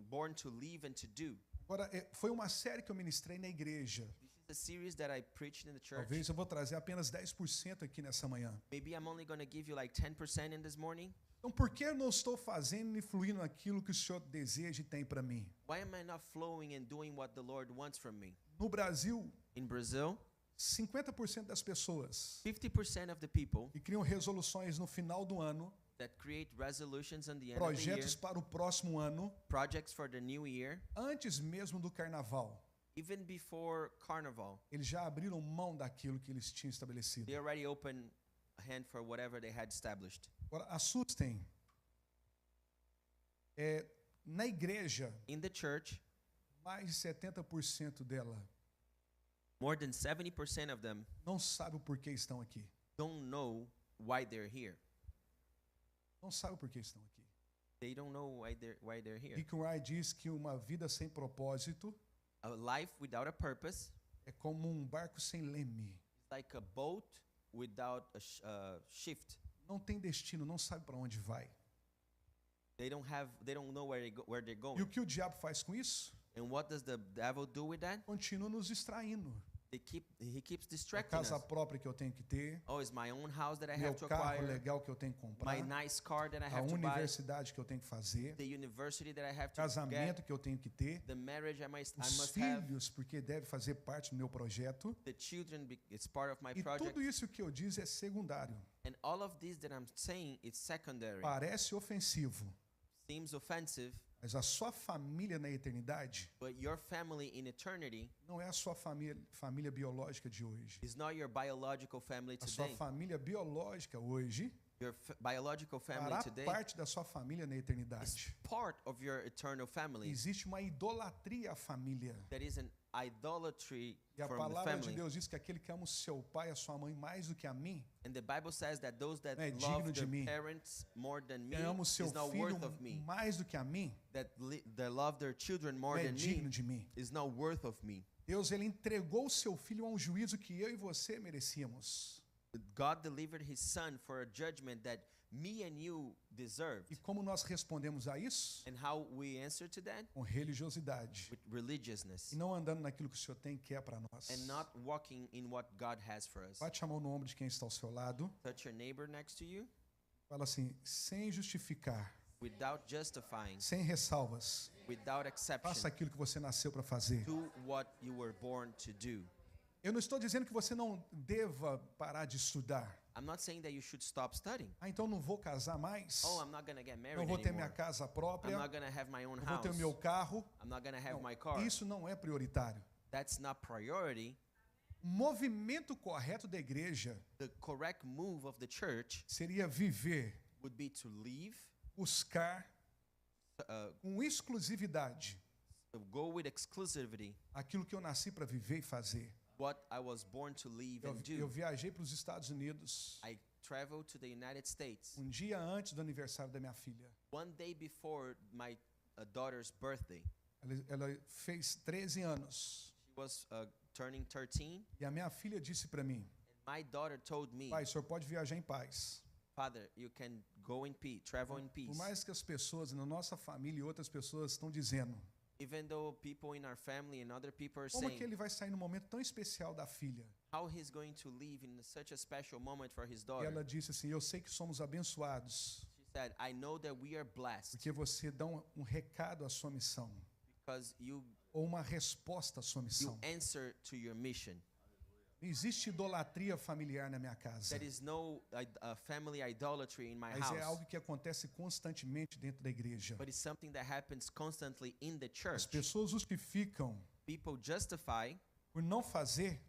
born to live and to do. Agora, foi uma série que eu ministrei na igreja. This is a series that I preached in the church. Talvez eu vou trazer apenas 10% aqui nessa manhã. Maybe I'm only going to give you like 10% in this morning. Então, por que eu não estou fazendo e fluindo naquilo que o Senhor deseja e tem para mim? Why am I not flowing and doing what the Lord wants from me? No Brasil, In Brazil, 50% das pessoas 50% of the people que criam resoluções no final do ano, that create resolutions on the end of the year, projetos para o próximo ano, projects for the new year, antes mesmo do carnaval, even before Carnival, eles já abriram mão daquilo que eles tinham estabelecido. they already opened a hand for whatever they had established. Agora, assustem. Na igreja, In the church, mais de 70% dela more than 70% of them não sabe o porquê estão aqui. don't know why they're here. Não sabe o porquê estão aqui. They don't know why they're here. Rick Wright diz que uma vida sem propósito A life without a purpose é como um barco sem leme. is like a boat without a shift. Não tem destino, não sabe para onde vai. They don't know where they're E going. o que o diabo faz com isso? And what does the devil do with that? Continua nos distraindo. He keeps A distracting casa us. própria que eu tenho que ter, Oh, it's my own house that I meu have to carro acquire, legal que eu tenho que comprar, my nice car that I a have to buy, universidade que eu tenho que fazer, the university that I have to casamento get, que eu tenho que ter, the marriage I os must have, filhos, porque deve fazer parte do meu projeto. the children, it's part of my E project. tudo isso que eu diz é secundário. And all of this that I'm saying is secondary. Parece ofensivo, Seems offensive, mas a sua família na eternidade but your family in eternity não é a sua família biológica de hoje. is not your biological family A sua today. família biológica hoje Your biological family fará today parte da sua família na is eternidade. part of your eternal family. Existe uma idolatria à família. There is an idolatry E a from the palavra de family. Deus diz que aquele que ama o seu pai e a sua mãe mais do que a mim, And the Bible says that those that não é love digno de their mim. parents more than me quem ama o seu is not filho worth of me. mais do que a mim, That love their children more não é than digno me de mim. is not worth of me. Deus, ele entregou o seu filho a um juízo que eu e você merecíamos. God delivered his son for a judgment that me and you deserved. E como nós respondemos a isso? And how we answer to that? Com religiosidade. With religiousness. E não andando naquilo que o Senhor tem e quer para nós. And not walking in what God has for us. Bate a mão no ombro de quem está ao seu lado. Touch your neighbor next to you. Fala assim, sem justificar, Without justifying, sem ressalvas. without exception, Faça aquilo que você nasceu para fazer. do what you were born to do. Eu não estou dizendo que você não deva parar de estudar. I'm not saying that you should stop studying. Ah, então não vou casar mais. Oh, I'm not going to get married Não vou ter minha anymore. casa I'm própria. not going to have my own Não vou ter o house. meu carro. I'm not going to have Não, my car. isso não é prioritário. That's not priority. O movimento correto da igreja The correct move of the church seria viver, would be to leave, buscar uh, com exclusividade go with exclusivity aquilo que eu nasci para viver e fazer. what I was born to live and Eu do. viajei para os Estados Unidos I traveled to the United States dia antes do aniversário da minha filha. one day before my daughter's birthday. Ela fez 13 anos. She was turning 13. E a minha filha disse para mim, My daughter told me, pai, o senhor pode viajar em paz. Father, you can go in peace, travel in Por peace. mais que as pessoas na nossa família e outras pessoas estão dizendo, Even though people in our family and other people are como que saying ele vai sair no momento tão especial da filha? how he's going to live in such a special moment for his E daughter. ela disse assim, eu sei que somos abençoados, She said, I know that we are blessed porque você dá um recado à sua missão, because you ou uma resposta à sua missão. answer to your mission. Não existe idolatria familiar na minha casa, There is no family idolatry in my mas é house, algo que acontece constantemente dentro da igreja. but it's something that happens constantly in the As church. pessoas justificam People justify por não fazer.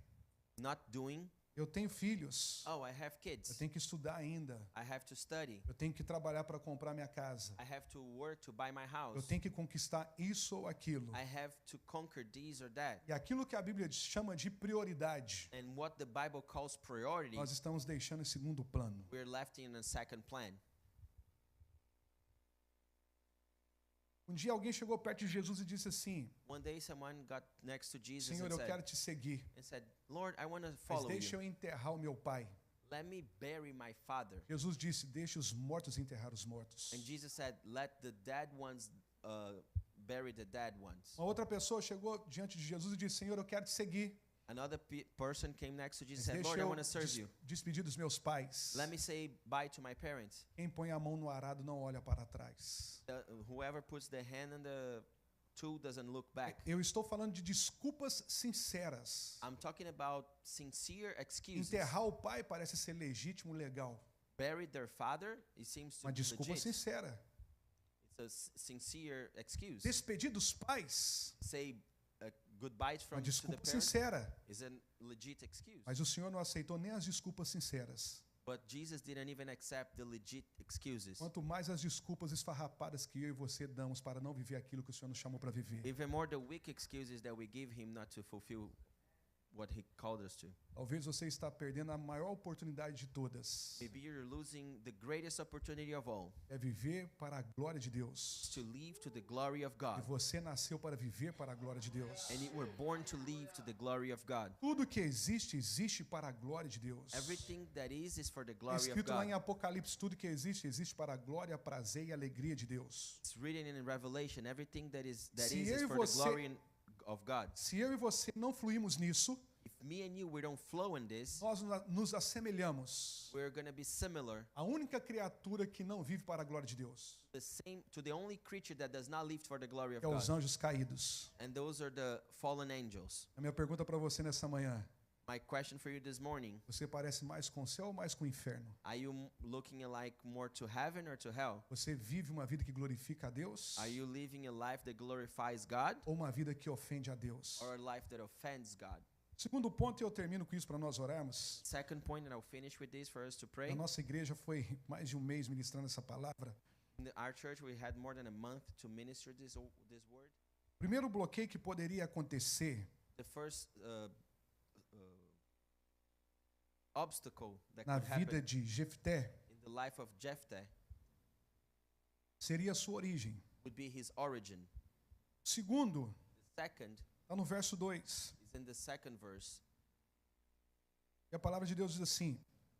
not doing. Eu tenho filhos, Oh, I have eu kids. tenho que estudar ainda, I have to study. eu tenho que trabalhar para comprar minha casa, I have to work to buy my eu house. tenho que conquistar isso ou aquilo. I have to conquer this or that. E aquilo que a Bíblia chama de prioridade, And what the Bible calls priority, nós estamos deixando em segundo plano. we're left in a second plan. Dia alguém chegou perto de Jesus e disse assim, One day someone got next to Jesus Senhor, and eu quero te seguir, said, Lord, I want to mas follow deixa you. eu enterrar o meu pai. Let me bury my father. Jesus disse, deixa os mortos enterrar os mortos. And Jesus said, let the dead ones bury the dead ones. Uma outra pessoa chegou diante de Jesus e disse, Senhor, eu quero te seguir, Another person came next to Jesus mas and said, deixa Lord, I eu want to serve you. despedir dos meus pais. Let me say bye to my parents. Quem põe a mão no arado não olha para trás. Whoever puts the hand in the tool doesn't look back. Eu estou falando de desculpas sinceras. I'm talking about sincere excuses. Enterrar o pai parece ser legítimo, legal. Bury their father, it seems to Uma be desculpa legit. sincera. It's a sincere excuse. Despedir dos pais, Say goodbyes uma from to the desculpa parents sincera. is a legit excuse. Mas o Senhor não aceitou nem as desculpas sinceras. But Jesus didn't even accept the legit excuses. Quanto mais as desculpas esfarrapadas que eu e você damos para não viver aquilo que o Senhor nos chamou para viver. Even more the weak excuses that we give him not to fulfill what he called us to. Talvez você está perdendo a maior oportunidade de todas. Maybe you're losing the greatest opportunity of all, É viver para a glória de Deus. to live to the glory of E God. você nasceu para viver para a glória de Deus. And you were born to live to the glory of God. Tudo que existe, existe para a glória de Deus. Everything that is for the É glory of escrito lá em God. Apocalipse, tudo que existe, existe para a glória, prazer e alegria de Deus. It's written in Revelation, everything that is Se eu e for the você- glory of God. Se eu e você não fluímos nisso, If me and you, we don't flow in this, nós nos assemelhamos we're going to be similar à única criatura que não vive para a glória de Deus, to the only creature that does not live for the glory of que é os God. anjos caídos. And those are the fallen angels. A minha pergunta para você nessa manhã, My question for you this morning, você parece mais com o céu ou mais com o inferno? are you looking like more to heaven or to hell? Você vive uma vida que glorifica a Deus Are you living a life that glorifies God ou uma vida que ofende a Deus? or a life that offends God? Segundo ponto, e eu termino com isso para nós orarmos. Second point, and I'll finish with this for us to A pray. nossa igreja foi mais de um mês ministrando essa palavra. In our church, we had more than a month to minister this word. O primeiro bloqueio que poderia acontecer The first obstacle that na could vida happen de Jefté in the life of Jephthah seria a sua origem. would be his origin. Segundo, The second está no verso 2. is in the second verse. E a palavra de Deus diz assim: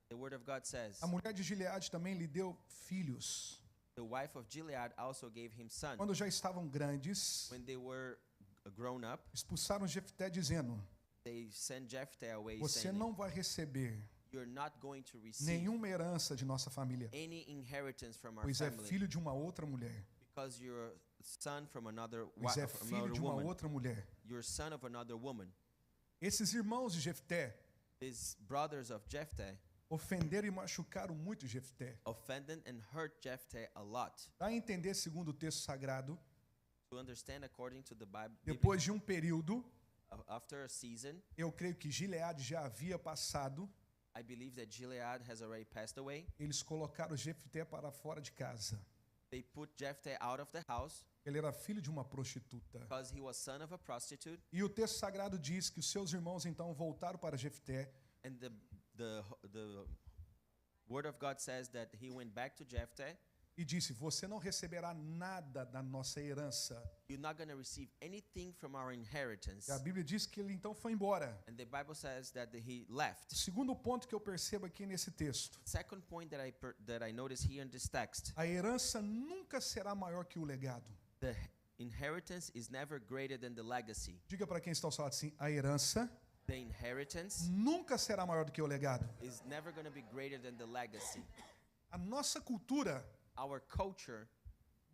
The word of God says, a mulher de Gileade também lhe deu filhos. the wife of Gilead also gave him son. Quando já estavam grandes, When they were grown up, expulsaram Jefté dizendo: they sent Jephthah away, você saying, não vai receber you're not going to receive nenhuma herança de nossa família, any inheritance from our pois é family, filho de uma outra mulher. because you're a son from another, Pois é from filho another de uma woman. outra mulher. You're son of another woman. Esses irmãos de Jefté These brothers of Jephthah ofenderam e machucaram muito Jefté. offended and hurt Jephthah a lot. Dá a entender, segundo o texto sagrado, To understand according to the Bible, depois de um período, after a season, eu creio que Gileade já havia passado, I believe that Gilead has already passed away. eles colocaram Jefté para fora de casa. They put Jephthah out of the house Ele era filho de uma prostituta. because he was son of a prostitute. E o texto sagrado diz que os seus irmãos então voltaram para Jefté And the word of God says that he went back to Jephthah. e disse: você não receberá nada da nossa herança. You're not going to receive anything from our inheritance. E a Bíblia diz que ele então foi embora. And the Bible says that he O left. segundo ponto que eu percebo aqui nesse texto: Second point that I notice here in this text, a herança nunca será maior que o legado. the inheritance is never greater than the legacy. Diga para quem está ao seu lado assim: a herança The inheritance nunca será maior do que o legado. is never going to be greater than the legacy. A nossa cultura Our culture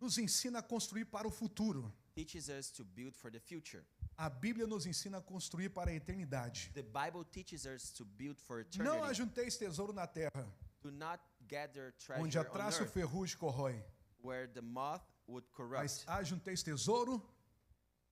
nos ensina a construir para o futuro. teaches us to build for the future. A Bíblia nos ensina a construir para a eternidade. The Bible teaches us to build for Não eternity. ajunteis tesouro na terra, Do not gather onde a treasure on traça e o earth ferrugem corrói, where the moth would mas corrupt, ajunteis tesouro.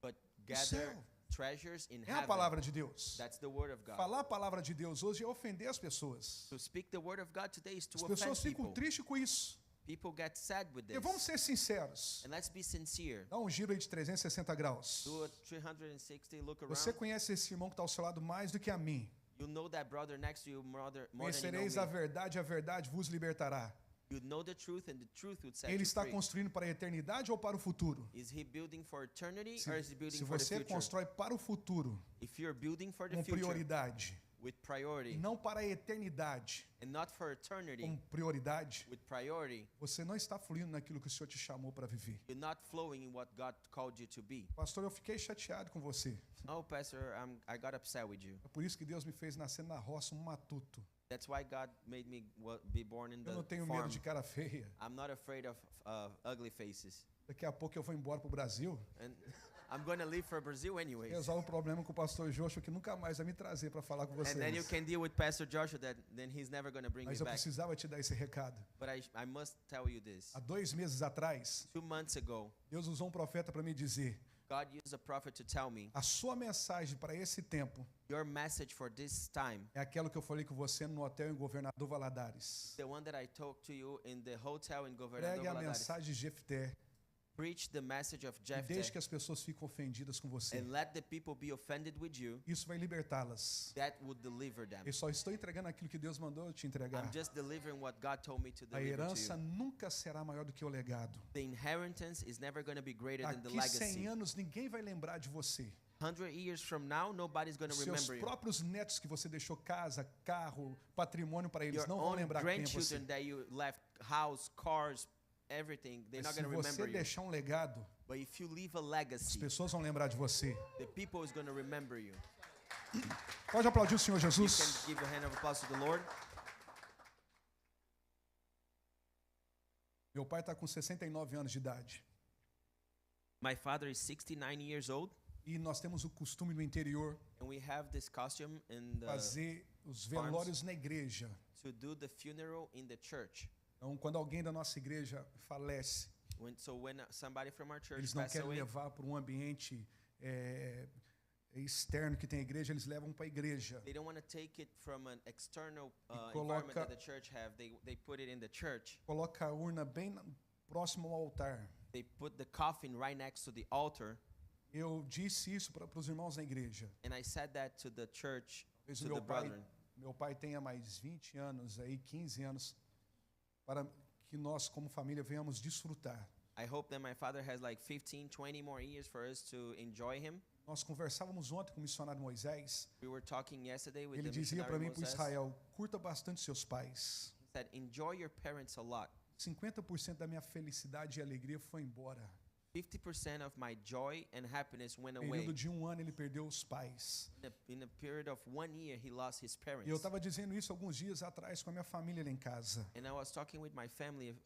but céu. gather treasures in É a heaven. palavra de Deus. That's the word of God. Falar a palavra de Deus hoje é ofender as pessoas. To speak the word of God today is to As offend pessoas ficam people. tristes com isso. People get sad with E this. vamos ser sinceros. And let's be sincere. Dá um giro aí de 360 graus. Do a 360 look Você around. conhece esse irmão que está ao seu lado mais do que a mim. You know that brother next to you more than you know Conhecereis a me. verdade vos libertará. You know the truth, and the truth would set Ele you está free. construindo para a eternidade ou para o futuro? Is he building for eternity or is he Se building for the você future? constrói para o futuro If you're building for the com future prioridade with e priority não para a eternidade and not for eternity com prioridade, with priority, você não está fluindo naquilo que o Senhor te chamou para viver. you're not flowing in what God called you to be. Pastor, eu fiquei chateado com você. Oh, Pastor, I got upset with you. É por isso que Deus me fez nascer na roça, um matuto. That's why God made me be born in Eu não the tenho medo farm. de cara feia. I'm not afraid of ugly faces. Daqui a pouco eu vou embora para o Brasil. And I'm going to leave for Brazil anyways. Resolve o problema com o pastor Joshua, que nunca mais vai me trazer para falar com And then you vocês. can deal with Pastor Joshua, that then he's never going to bring me Mas eu back. precisava te dar esse recado. But I must tell you this. Há 2 meses atrás, 2 months ago, Deus usou um profeta para me dizer: God used a prophet to tell me, a sua mensagem para esse tempo your message for this time, é aquela que eu falei com você no hotel em Governador Valadares. the one that I talked to you in the hotel in Governador Pregue a Valadares, mensagem de Jefté preach the message of e deixe Jephthah que as pessoas fiquem ofendidas com você. and let the people be offended with you. Isso vai libertá-las. That would deliver them. Eu só estou entregando aquilo que Deus mandou eu te entregar. I'm just delivering what God told me to A deliver to herança you. nunca será maior do que o legado. The inheritance is never going to be greater than the Daqui 100 legacy. anos ninguém vai lembrar de você. 100 years from now, nobody's going to Seus remember you. próprios netos que você deixou casa, carro, patrimônio para eles Your não vão own lembrar quem é você. grandchildren that you left, house, cars, everything, they're Mas not se going to você remember you. deixar um legado, But if you leave a as legacy, pessoas vão lembrar de você. the people is going to remember you. Pode aplaudir o Senhor You Jesus? can give a hand of applause to the Lord. Meu pai está com 69 anos de idade. My father is 69 years old, E nós temos o costume no interior and we have this costume in the fazer os velórios na igreja. to do the funeral in the church. Então, quando alguém da nossa igreja falece, When somebody from our church eles não passes querem away, levar para um ambiente externo que tem a igreja, eles levam para a igreja. They don't want to take it from an external coloca- environment that the church have. They put it in the church. Coloca a urna bem próximo ao altar. They put the coffin right next to the altar. Eu disse isso para os irmãos na igreja. And I said that to the church, Talvez to o the meu brethren. pai tenha mais 20 anos, aí 15 anos, para que nós como família venhamos desfrutar. I hope that my father has like 15, 20 more years for us to enjoy him. Nós conversávamos ontem com o missionário Moisés. We were talking yesterday with Ele the dizia para missionary mim, para Moses. Israel, curta bastante seus pais. He said, enjoy your parents a lot. 50% da minha felicidade e alegria foi embora. 50% of my joy and happiness went No away. período de 1 ano ele perdeu os pais. In a period of 1 year, he lost his parents. E eu estava dizendo isso alguns dias atrás com a minha família lá em casa. And I was talking with my family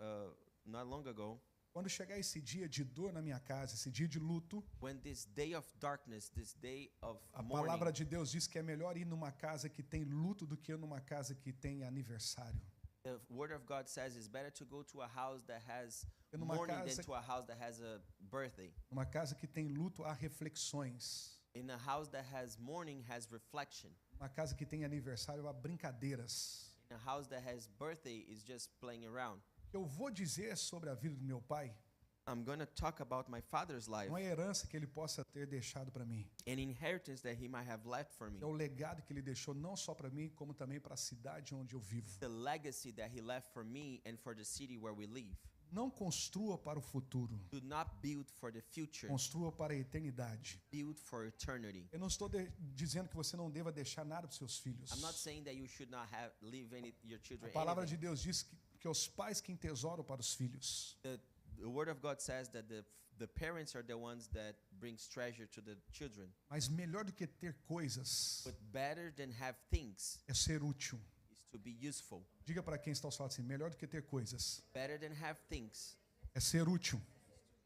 not long ago. Quando chegar esse dia de dor na minha casa, esse dia de luto, When this day of darkness, this day of a mourning, palavra de Deus diz que é melhor ir numa casa que tem luto do que numa casa que tem aniversário. the word of God says it's better to go to a house that has Numa mourning casa- than to a house that has a birthday. Numa casa que tem luto, há reflexões. In a house that has mourning has reflection. Uma casa que tem aniversário, há brincadeiras. In a house that has birthday is just playing around. Eu vou dizer sobre a vida do meu pai, I'm going to talk about my father's life, uma herança que ele possa ter deixado para mim. an inheritance that he might have left for me. É o legado que ele deixou não só para mim, como também para a cidade onde eu vivo. The legacy that he left for me and for the city where we live. Não construa para o futuro, Do not build for the future, construa para a eternidade. build for eternity. Eu não estou dizendo que você não deva deixar nada para os seus filhos. I'm not saying that you should not have leave your A children palavra de anything. Deus diz que os pais quem tesouram para os filhos. The word of God says that the parents are the ones that brings treasure to the children. Mas melhor do que ter coisas But better than have things é ser útil. is to be useful. Diga para quem está ao seu lado assim, melhor do que ter coisas Better than have things, é ser útil.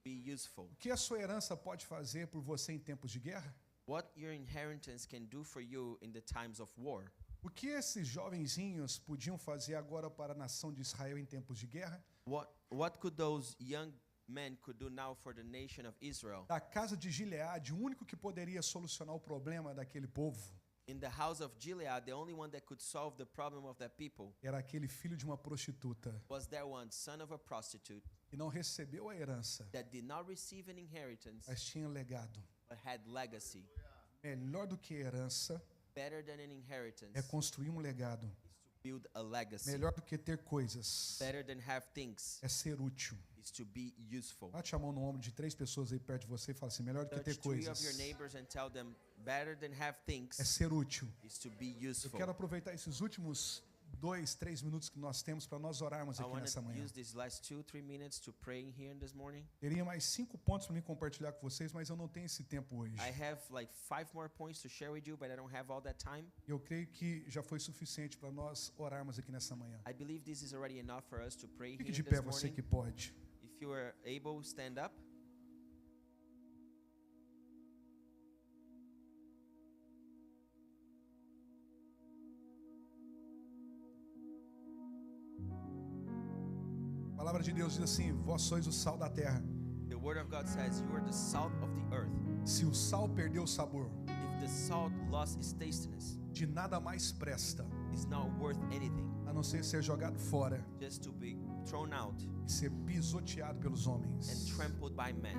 be useful. O que a sua herança pode fazer por você em tempos de guerra? What your inheritance can do for you in the times of war. O que esses jovenzinhos podiam fazer agora para a nação de Israel em tempos de guerra? What could those young men could do now for the nation of Israel? Da casa de Gileade, o único que poderia solucionar o problema daquele povo In the house of Gilead, the only one that could solve the problem of that people era aquele filho de uma prostituta was there one son of a prostitute que não recebeu a herança, that did not receive an inheritance mas tinha legado. but had legacy. Melhor do que herança Better than an inheritance é construir um legado. is to build a legacy. Melhor do que ter coisas Better than have things é ser útil. is to be useful. Bate a mão no ombro de 3 pessoas aí perto de você e fala assim, melhor do que ter Touch 3 of your coisas neighbors and tell them better than have things é ser útil. is to be Eu useful. quero aproveitar esses últimos 2, 3 minutos que nós temos para nós orarmos I aqui want nessa to manhã. use these last 2-3 minutes to pray here this morning. Teria mais 5 pontos para mim compartilhar com vocês, mas eu não tenho esse tempo hoje. I have like 5 more points to share with you, but I don't have all that time. Eu creio que já foi suficiente para nós orarmos aqui nessa manhã. I believe this is already enough for us to pray Fique here de this pé você morning. que pode. If you are able, stand up. A palavra de Deus diz assim, vós sois o sal da terra. The word of God says you are the salt of the earth. Se o sal perdeu o sabor, If the salt lost its tastiness, de nada mais presta, it's not worth anything, a não ser ser jogado fora just to be thrown out e ser pisoteado pelos and homens. trampled by men.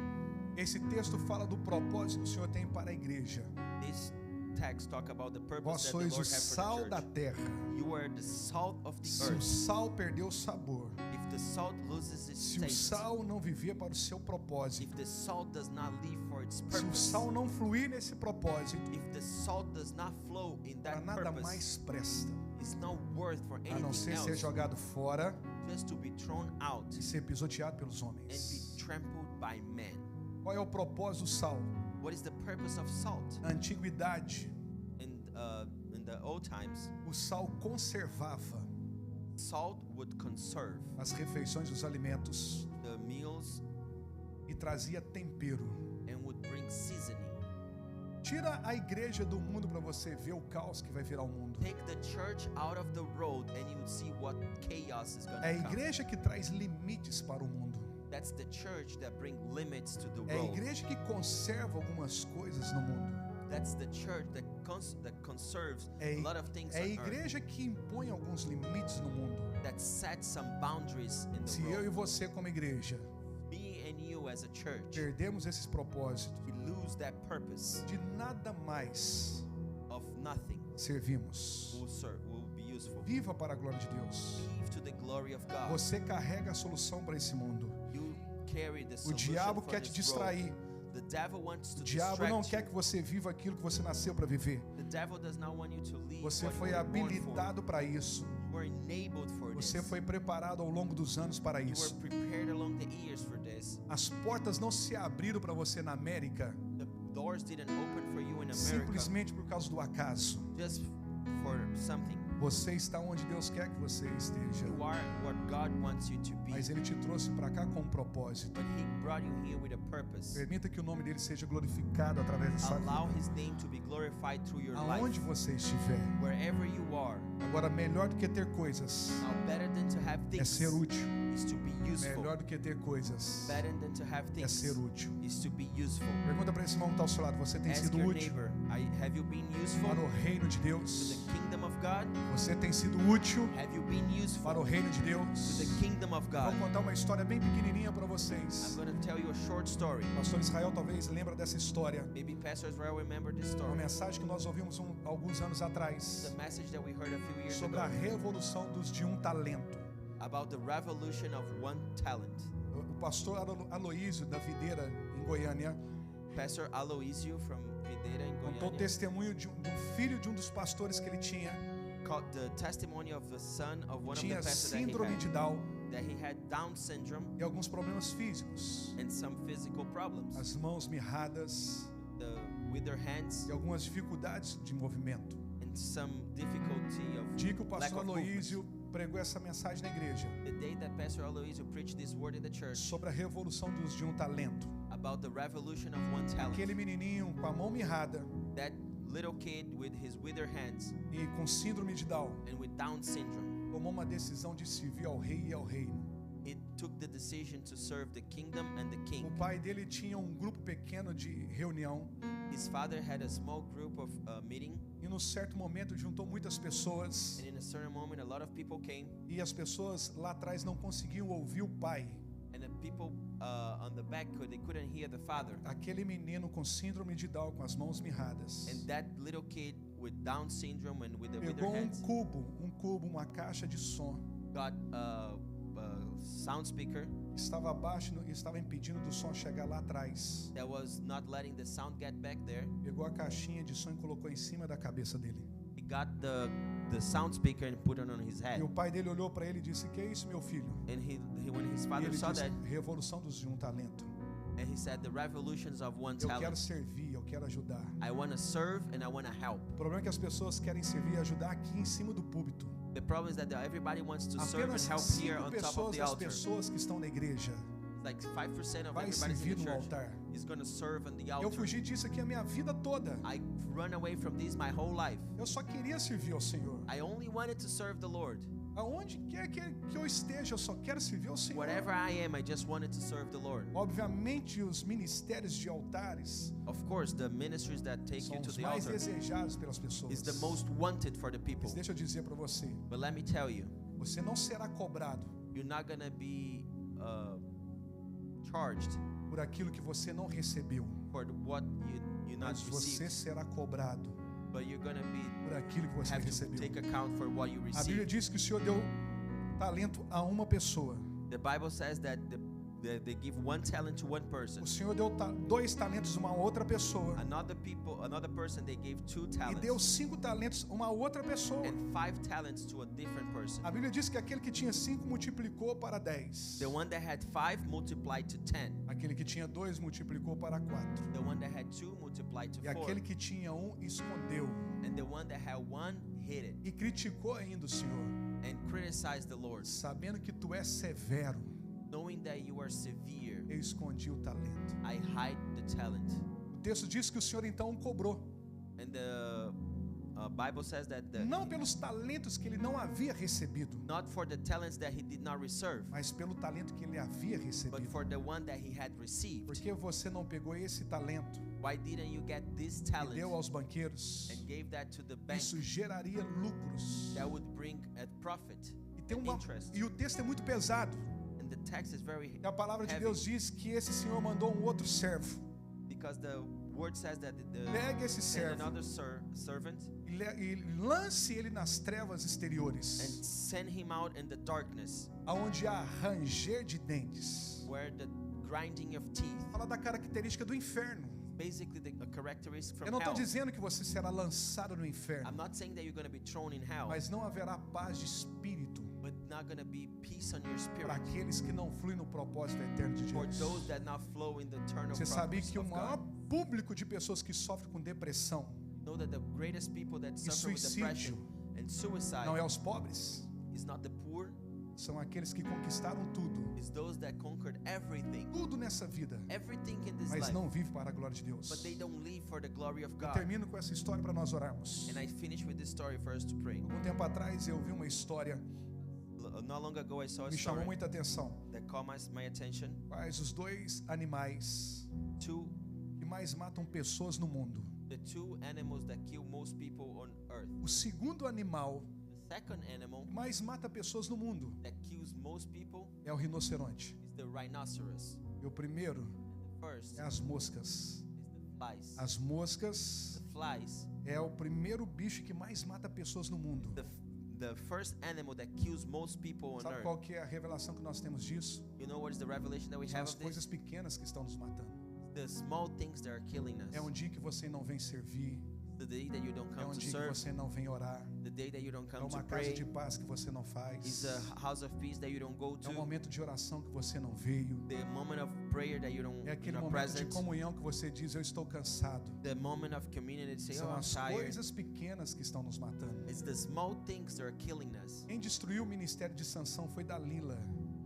Esse texto fala do propósito que o Senhor tem para a igreja. This text talk about the Vós purpose that the sois o Lord has for sal the da church. terra. You are the salt of the Se o earth. sal perdeu o sabor, If the salt loses its se o taste, sal não viver para o seu propósito, if the salt does not live for its se o purpose, sal não fluir nesse propósito, if the salt does not flow in para that nada purpose, mais presta, it's not worth for a não anything ser ser else, jogado fora just to be thrown out e ser pisoteado pelos and homens. be trampled by men. Qual é o propósito do sal? What is the purpose of salt? Na antiguidade, In the old times, o sal conservava salt would conserve as refeições, os alimentos the meals e trazia tempero. and would bring seasoning. Tira a igreja do mundo para você ver o caos que vai virar o mundo. Take the church out of the road and you would see what chaos is going É a to come. igreja que traz limites para o mundo. That's the church that bring limits to the É a road. igreja que conserva algumas coisas no mundo. That's the church that conserves a lot of things É a on earth, igreja que impõe alguns limites no mundo. that sets some boundaries in Se the eu e world. você como igreja Me and you as a church, perdemos esses propósitos, we lose that purpose de nada mais of nothing. servimos. Will be useful. Viva para a glória de Deus. Live to the glory of God. Você carrega a solução para esse mundo. You carry the O solution diabo for quer te this world. distrair. The devil wants to O diabo não distract quer you. que você viva aquilo que você nasceu para viver. The devil does not want you to live Você what foi you were born for. habilitado para isso. You were enabled for Você this. foi preparado ao longo dos anos para You were isso. prepared along the years for this. As portas não se abriram para você na América The doors didn't open for you in America simplesmente por causa do acaso. just for something. Você está onde Deus quer que você esteja. You are what God wants you to be. Mas Ele te trouxe para cá com um propósito. But He brought you here with a purpose. Permita que o nome dele seja glorificado através da sua Allow vida. His name to be glorified through your Aonde life. você estiver. Wherever you are. Agora, melhor do que ter coisas Now, better than to have é things ser útil. is to be useful. Melhor do que ter coisas Better than to have é things ser útil. is to be useful. Pergunta para esse irmão que está ao seu lado: você tem Ask sido your útil neighbor, have you been useful para o reino de to Deus? the kingdom of God? Você tem sido útil Have you been useful para o reino de to Deus? the kingdom of God? Vou contar uma história bem pequenininha para I'm vocês. going to tell you a short story. O pastor Israel talvez lembra dessa história. Maybe Pastor Israel remember this Uma story. mensagem que nós ouvimos alguns anos atrás The message that we heard a few years sobre a ago revolução dos de um talento. about the revolution of one talent. O pastor Aloísio da Videira em Goiânia Pastor Aloisio from Videira in contou o Goiânia testemunho de um filho de um dos pastores que ele tinha. called the testimony of the son of one of the Tinha pastors síndrome de Down that he had Down syndrome e alguns problemas físicos. and some physical problems. As mãos mirradas With their hands e algumas dificuldades de movimento. and some difficulty of Dia que o lack pastor of movement. Aloísio pregou essa mensagem na igreja The day that Pastor Aloisio preached this word in the church sobre a revolução dos de um talento. about the revolution of one talent, Aquele menininho com a mão mirrada that little kid with his withered hands e com síndrome de Down and with Down syndrome, tomou uma decisão de servir ao rei e ao reino. it took the decision to serve the kingdom and the king. O pai dele tinha um grupo pequeno de reunião His father had a small group of meeting, e num certo momento juntou muitas pessoas and in a certain moment, a lot of people came, e as pessoas lá atrás não conseguiam ouvir o pai. and the people on the back they couldn't hear the father. Aquele menino com síndrome de Down com as mãos mirradas And that little kid with Down syndrome and with the withered pegou hands um cubo, uma caixa de som got a sound speaker que estava abaixo e estava impedindo do som chegar lá atrás. that was not letting the sound get back there. Pegou a caixinha de som e colocou em cima da cabeça dele. He got the sound speaker and put it on his E head. o pai dele olhou para ele e disse: "Que é isso, meu filho?" And when his E father ele saw disse: that, "Revolução dos de um talento. and he said, the revolutions of one Eu quero talent. servir, eu quero ajudar." I want to serve and I want to help. O problema é que as pessoas querem servir e ajudar aqui em cima do púlpito. The problem is that everybody wants to serve and Apenas help here 5 on top of pessoas the das altar. pessoas que estão na igreja Like 5% of vai everybody in servir the no church altar. is going to serve on the Eu altar. fugi disso aqui a minha vida toda. I run away from this my whole life. Eu só queria servir ao Senhor. I only wanted to serve the Lord. Aonde quer que eu esteja, eu só quero servir ao Senhor. Wherever I am, I just wanted to serve the Lord. Obviamente, os ministérios de altares Of course, the ministries that take são you to os the mais altar desejados pelas pessoas. is the most wanted for the people. Mas deixa eu dizer para você, But let me tell you, você não será cobrado you're not going to be charged por aquilo que você não recebeu, for what you not mas você received, será cobrado but you're going to be por aquilo que você have to recebeu. take account for what you A Bíblia received. diz que o Senhor deu talento a uma pessoa. The Bible says that they give one talent to one person. O Senhor deu 2 talentos a uma outra pessoa. Another person, they gave 2 E deu talents 5 talentos a uma outra pessoa. and 5 talents to a different person. A Bíblia diz que aquele que tinha 5 multiplicou para 10. The one that had 5 multiplied to 10. Aquele que tinha 2 multiplicou para 4. The one that had 2 multiplied to E 4. aquele que tinha 1 escondeu. And the one that had 1 hid it E criticou ainda o Senhor, and criticized the Lord, sabendo que tu és severo. knowing that you are severe. Eu escondi o talento. I hide the talent. O texto diz que o Senhor então o cobrou. And the Bible says that Não pelos talentos que ele não havia recebido, not for the talents that he did not receive, mas pelo talento que ele havia but recebido. for the one that he had received. Porque você não pegou esse talento Why didn't you get this e talent deu aos banqueiros? and gave that to the bank? Isso geraria lucros. That would bring a profit E, and interest. e o texto é muito pesado. And the text is very E a palavra de heavy, Deus diz que esse senhor mandou um outro servo. because the word says that Pegue esse send servo another servant e lance ele nas trevas and exteriores, send him out in the darkness aonde há ranger de dentes. where the grinding of teeth, Fala da característica do inferno. basically a characteristic Eu from não estou hell. dizendo que você será lançado no I'm inferno, not saying that you're going to be thrown in hell, mas não haverá paz de espírito but not going to be peace on your spirit para aqueles que não fluem no propósito eterno de for Deus. those that not flow in the eternal Você sabia purpose que o of maior God. público de pessoas que sofrem com depressão Know that the greatest people that e suffer with depression suicídio and suicide não é os pobres, is not the poor, são aqueles que conquistaram tudo, is those that conquered everything nessa vida, in this mas life, não vivem para a glória de but Deus. they don't live for the glory of Eu God. termino com essa história para nós orarmos. And I finish with this story for us to pray. Algum tempo atrás eu vi uma história Not long ago I saw a que me chamou story muita atenção. that caught my attention. Quais os dois animais Two, que mais matam pessoas no mundo? the two animals that kill most people on earth. O segundo animal The second animal que mais mata pessoas no mundo that kills most people é o rinoceronte. is the rhinoceros. E o primeiro The first é as moscas. is the flies. As moscas The flies, é o primeiro bicho que mais mata pessoas no mundo. the first animal that kills most people on Sabe earth. qual que é a revelação que nós temos disso? You know what is the revelation that we São have as of coisas this? pequenas que estão nos matando. The small things that are killing us. É um dia que você não vem servir. The day that you don't É come um to dia que serve. você não vem orar. The day that you don't É come to uma casa pray. de paz que você não Is faz. a house of peace that you don't go É um to. momento de oração que você não veio. The moment of prayer that you don't, É you're aquele not momento de present. comunhão que você diz: eu estou cansado. The moment of communion that say, São oh, I'm as tired. coisas pequenas que estão nos matando. It's the small things that are killing us. Quem destruiu o ministério de Sansão foi Dalila.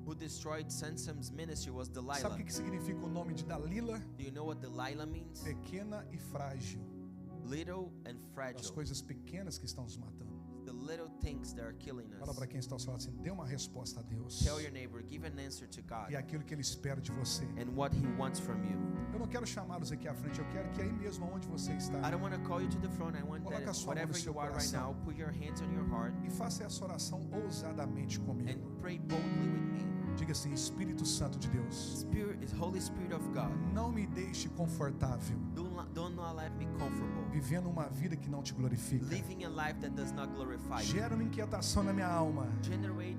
Who destroyed Samson's ministry was Sabe Delilah. o que significa o nome de Dalila? Do you know what Delilah means? Pequena e frágil. Little and As fragile. coisas pequenas que estão nos matando. The little things that are killing Fala us. para quem está ao seu lado assim: dê uma resposta a Deus. Tell your neighbor, give an answer to God E aquilo que Ele espera de você. and what He wants from you. Eu não quero chamá-los aqui à frente, eu quero que aí mesmo onde você está, I don't want to call you to the front. I want Coloca a that sua mão no whatever seu you are right coração. now, put your hands on your heart e faça essa oração ousadamente and comigo. pray boldly with me. Diga assim: Espírito Santo de Deus, Holy Spirit of God, não me deixe confortável, don't not let me comfortable, vivendo uma vida que não te glorifica. living a life that does not glorify you. Gera uma inquietação na minha alma. Generate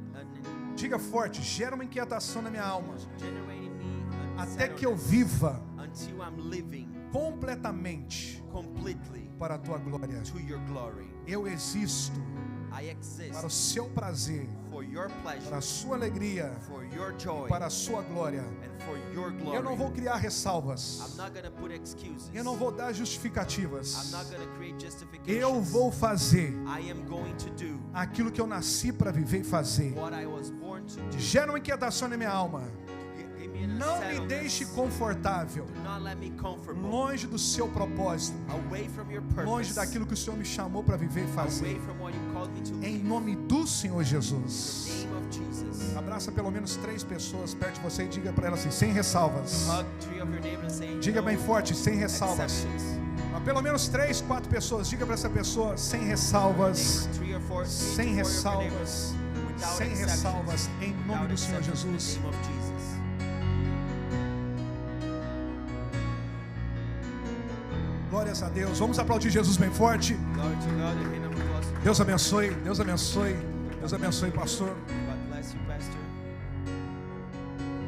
Diga forte: gera uma inquietação na minha alma. generate in me Até que eu unsettledness viva until I'm living completamente completely para a tua glória. to your glory. Eu existo I exist para o seu prazer, for your para pleasure, a sua alegria, for your joy, para a sua glória. and for your glory. Eu não vou criar ressalvas. I'm not going to put excuses. Eu não vou dar I'm justificativas. not going to create justifications. Eu vou fazer I am going to do aquilo que eu nasci para viver e fazer. what I was born to do. Gera uma inquietação na minha alma. Give me an Não me unsettledness. deixe confortável, Do not let me comfortable. longe do seu propósito, Away from your purpose. longe daquilo que o Senhor me chamou para viver e Away fazer. from what you called me to Em live. nome do Senhor In Jesus. the name of Jesus. Abraça pelo menos 3 pessoas perto de você e diga para elas assim, sem ressalvas. Hug 3 of your neighbors and say, Diga no bem forte, sem ressalvas. exceptions. Mas pelo menos 3, 4 pessoas, diga para essa pessoa, sem ressalvas. Neighbor, 3 or 4, Sem 3 to 4 of your neighbors, ressalvas. without Sem exceptions. ressalvas, em nome Without do Senhor exceptions, in Jesus. the name of Jesus. Glórias a Deus. Vamos aplaudir Jesus bem forte. Glory to God, a hand of applause. Deus abençoe, Deus abençoe, Deus abençoe, pastor.